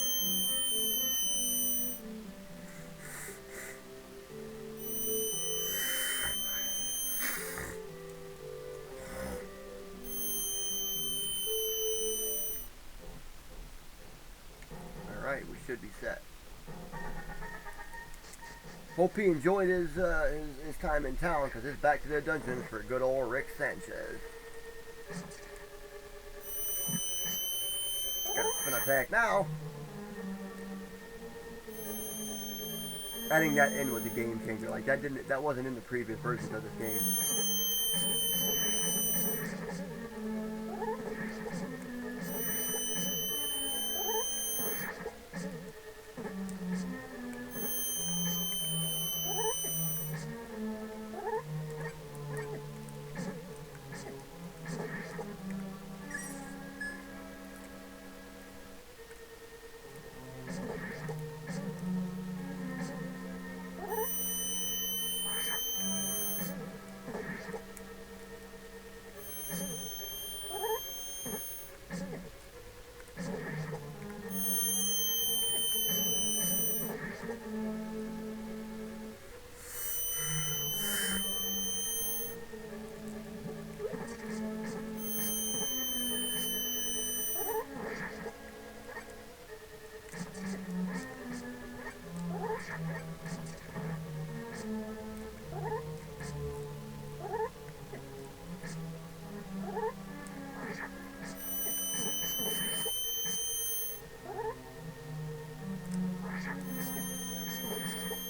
Alright, we should be set. Hope he enjoyed his time in town, because it's back to the dungeon for good old Rick Sanchez. Got a spin attack now. Adding that in was a game changer. Like that wasn't in the previous versions of this game.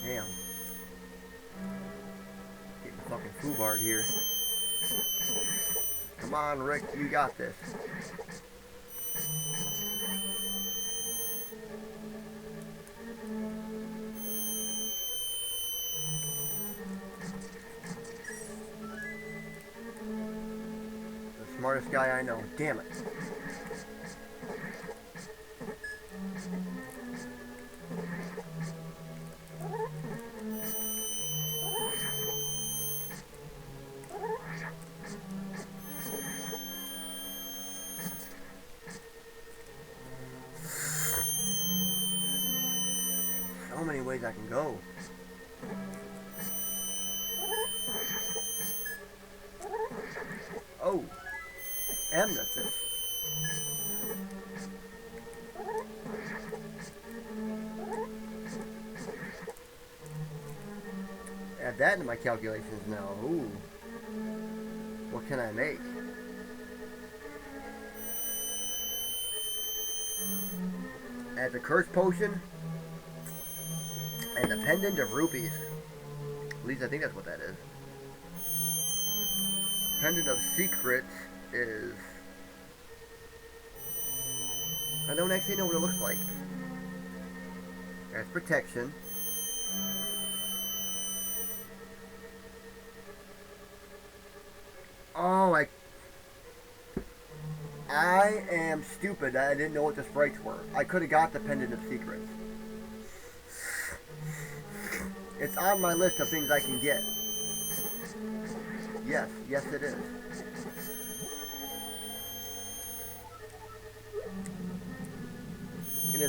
Damn. Getting fucking foobarred here. Come on, Rick, you got this. The smartest guy I know. Damn it. So many ways I can go. Oh, amethyst. Add that into my calculations now. Ooh, what can I make? Add the curse potion. And the pendant of rupees. At least I think that's what that is. Pendant of secrets is... I don't actually know what it looks like. There's protection. Oh, I am stupid. I didn't know what the sprites were. I could have got the pendant of secrets. It's on my list of things I can get. Yes, yes it is.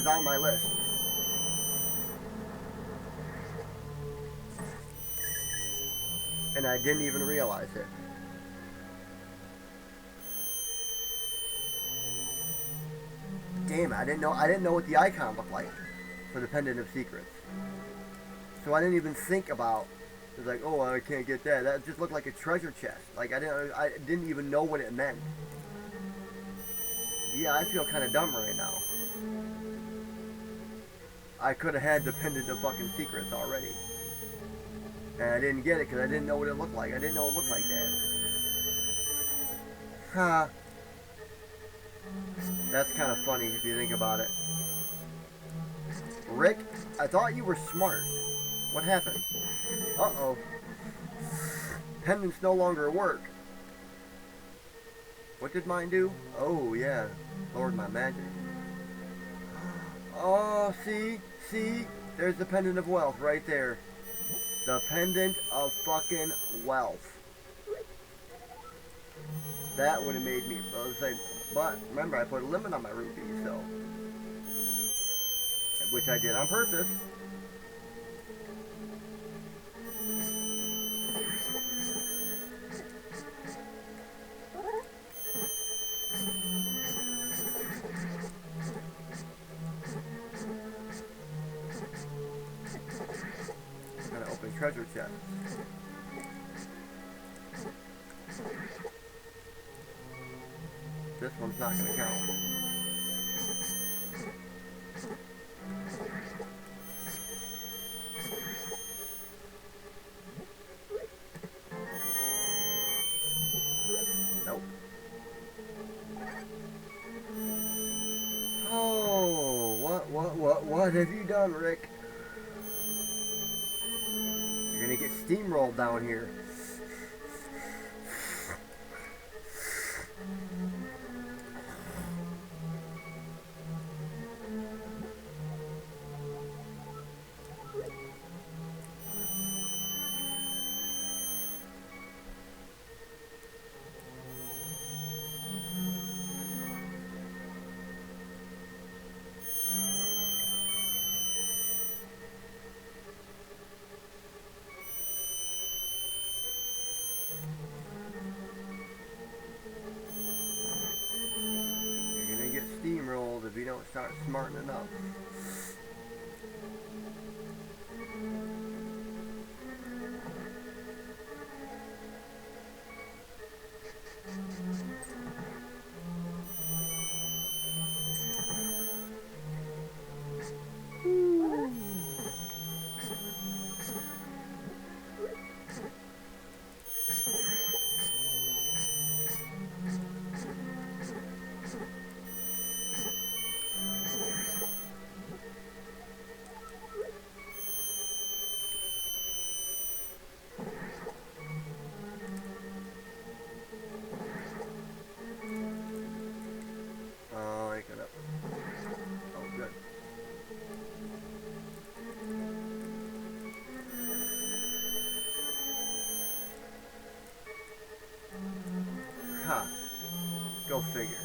is on my list. And I didn't even realize it. Damn, I didn't know what the icon looked like for the Pendant of Secrets. So I didn't even think about, it's like, oh, I can't get that. That just looked like a treasure chest. Like I didn't even know what it meant. Yeah, I feel kind of dumb right now. I could have had the Pendant of fucking Secrets already. And I didn't get it because I didn't know what it looked like. I didn't know it looked like that. Huh. That's kind of funny if you think about it. Rick, I thought you were smart. What happened? Uh-oh. Pendants no longer work. What did mine do? Oh, yeah. Lowered my magic. Oh, see? There's the Pendant of Wealth right there. The Pendant of fucking Wealth. That would have made me... But, remember, I put a limit on my rupees, so... Which I did on purpose. Gotta open treasure chest. This one's not gonna count. Nope. Oh, what have you done, Rick? You're gonna get steamrolled down here. Steamrolled if you don't start smartening up. Huh. Go figure.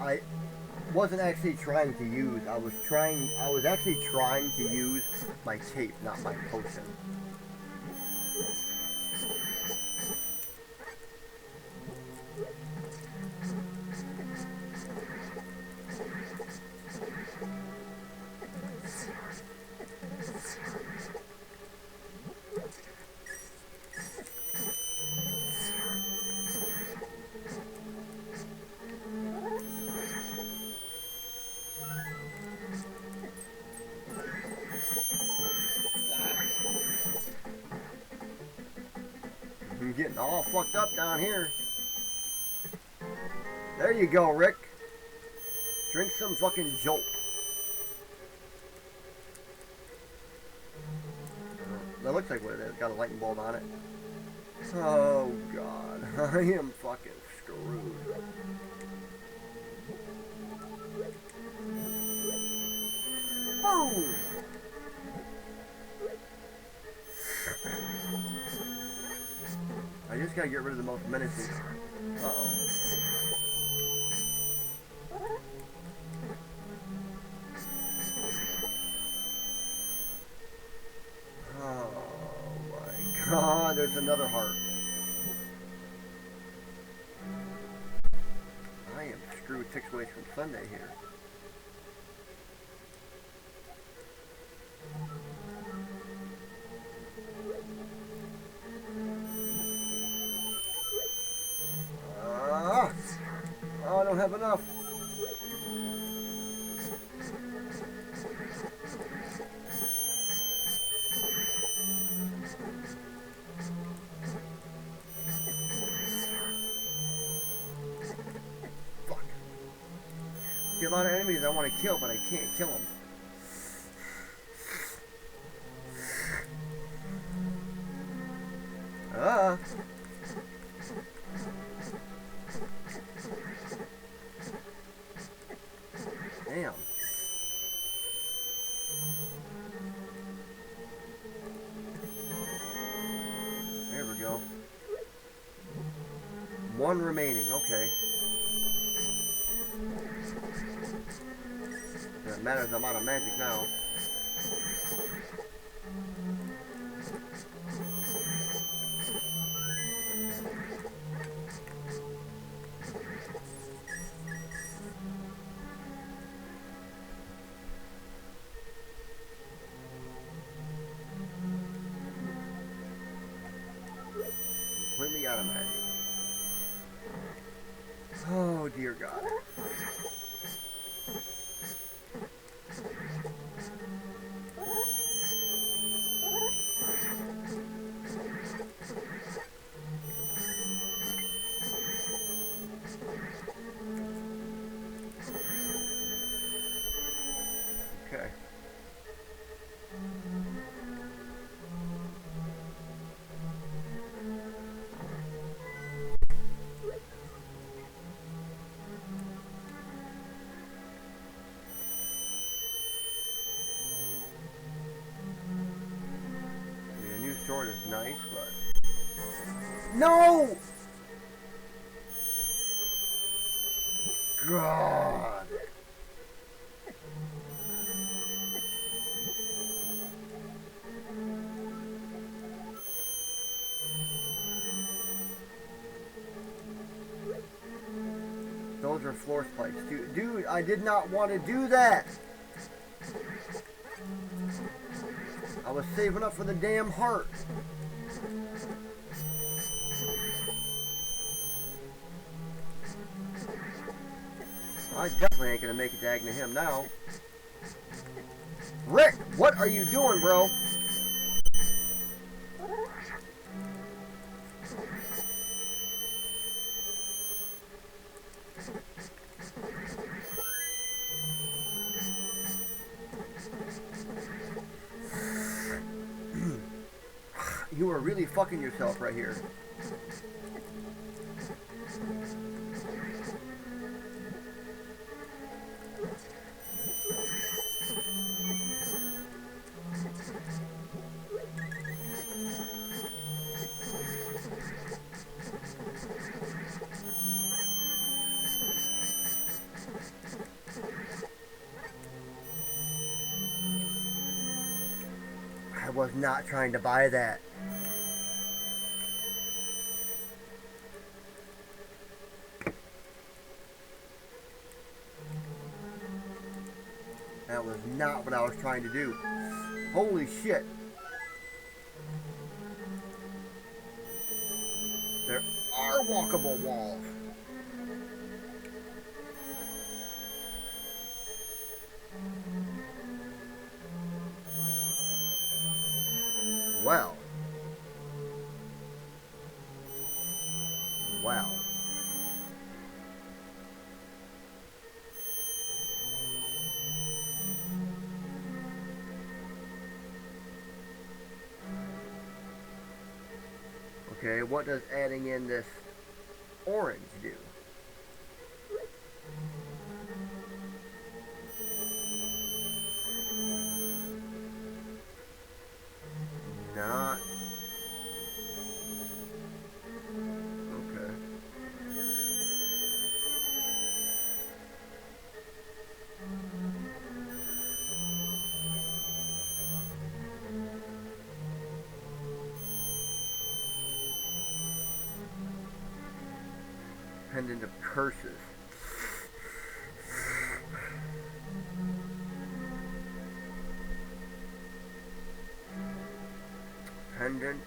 I wasn't actually trying to use. I was actually trying to use my tape, not my potion. I'm getting all fucked up down here. There you go, Rick. Drink some fucking jolt. That looks like what it is. Got a lightning bolt on it. Oh, God. I am fucking screwed. Boom! I just gotta get rid of the most menacing. Uh-oh. Oh my God, there's another heart. I am screwed 6 ways from Sunday here. Oh, I don't have enough. Fuck. See, a lot of enemies I want to kill, but I can't kill them. Damn. There we go. One remaining, okay. Doesn't matter if I'm out of magic now. Completely out of magic. Oh dear God. Okay. Sword is nice, but no! God. Those are floor spikes, dude. I did not want to do that. I was saving up for the damn heart. I definitely ain't gonna make it to Agna him now. Rick, what are you doing, bro? You are really fucking yourself right here. I was not trying to buy that. That was not what I was trying to do. Holy shit. There are walkable walls. Well. wow. Okay, what does adding in this orange do? Not. Okay. Pendant of curses. Pendant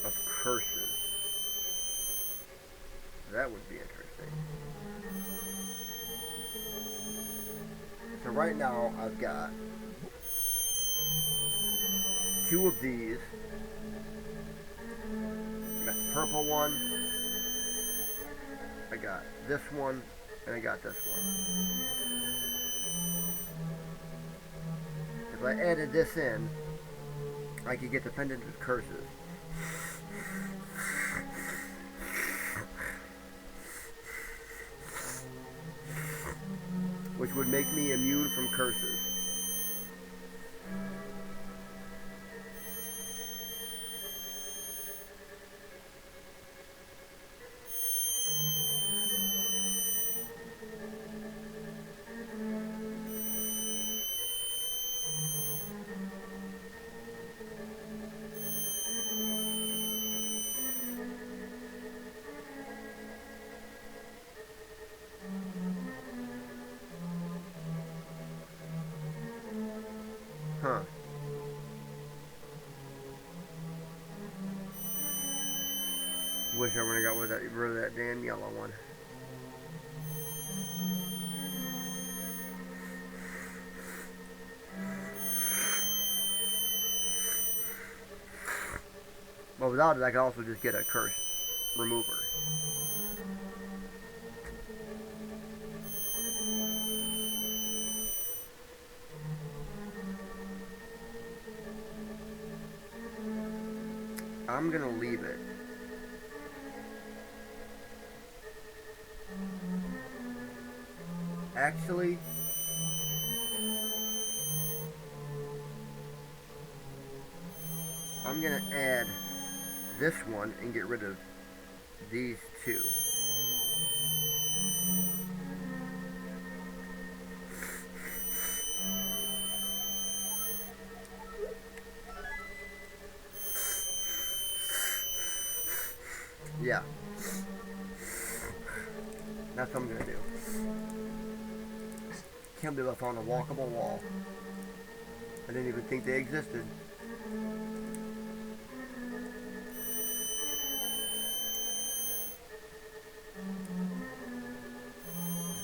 of curses. That would be interesting. So right now I've got two of these. I got the purple one. I got this one, and I got this one. If I added this in, I could get the pendant of curses. Which would make me immune from curses. Huh. Wish I would have got rid of that damn yellow one. But without it, I could also just get a curse remover. I'm gonna leave it. Actually, I'm gonna add this one and get rid of these two. Yeah. That's what I'm gonna do. Can't believe I found a walkable wall. I didn't even think they existed.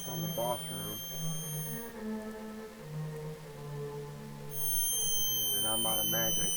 I found the boss room. And I'm out of magic.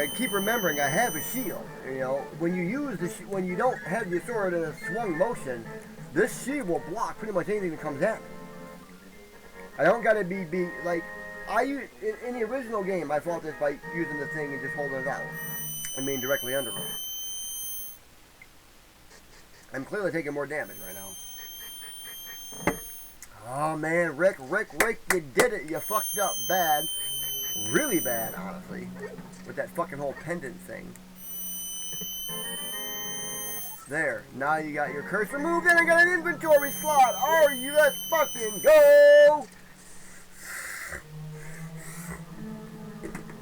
keep remembering I have a shield. You know, when you use when you don't have your sword in a swung motion, this shield will block pretty much anything that comes at me. I don't gotta be like in the original game. I fought this by using the thing and just holding it out. I mean, directly under him. I'm clearly taking more damage right now. Oh man, Rick, you did it. You fucked up bad. Really bad, honestly. With that fucking whole pendant thing. There. Now you got your curse removed and I got an inventory slot. Oh, you let's fucking go!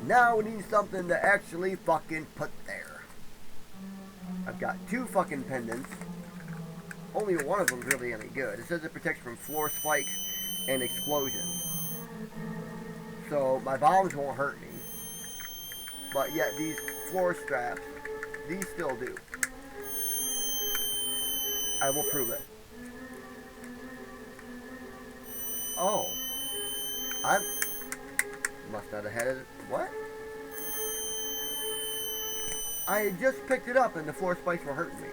Now we need something to actually fucking put there. I've got 2 fucking pendants. Only one of them's really any good. It says it protects from floor spikes and explosions. So my bombs won't hurt me. But yet these floor straps, these still do. I will prove it. Oh. I must not have had it. What? I had just picked it up and the floor spikes were hurting me.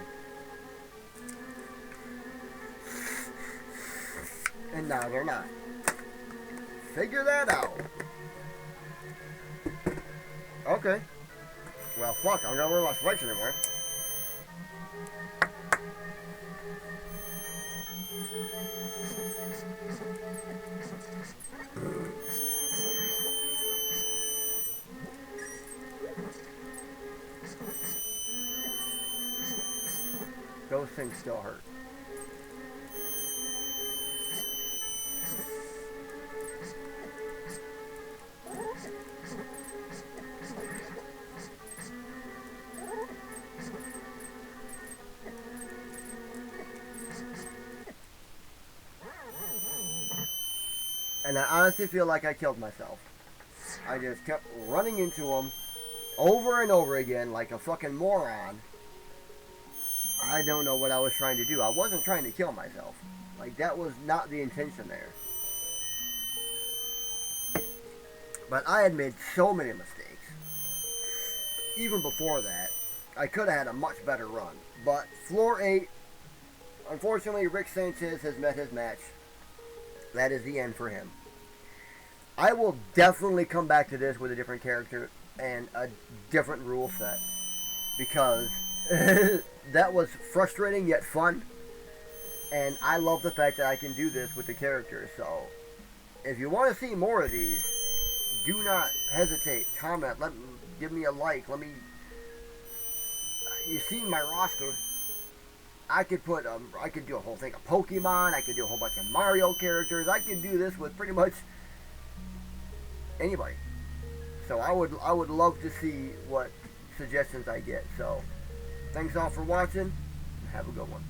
And now they're not. Figure that out. Okay. Well, fuck, I'm not wearing my spikes anymore. Those things still hurt. And I honestly feel like I killed myself. I just kept running into them over and over again like a fucking moron. I don't know what I was trying to do. I wasn't trying to kill myself. Like, that was not the intention there. But I had made so many mistakes. Even before that, I could have had a much better run. But floor 8, unfortunately, Rick Sanchez has met his match. That is the end for him. I will definitely come back to this with a different character and a different rule set. Because that was frustrating yet fun. And I love the fact that I can do this with the characters. So, if you want to see more of these, do not hesitate. Comment. Give me a like. You see my roster. I could do a whole thing of Pokemon. I could do a whole bunch of Mario characters. I could do this with pretty much anybody. So I would love to see what suggestions I get. So thanks all for watching. Have a good one.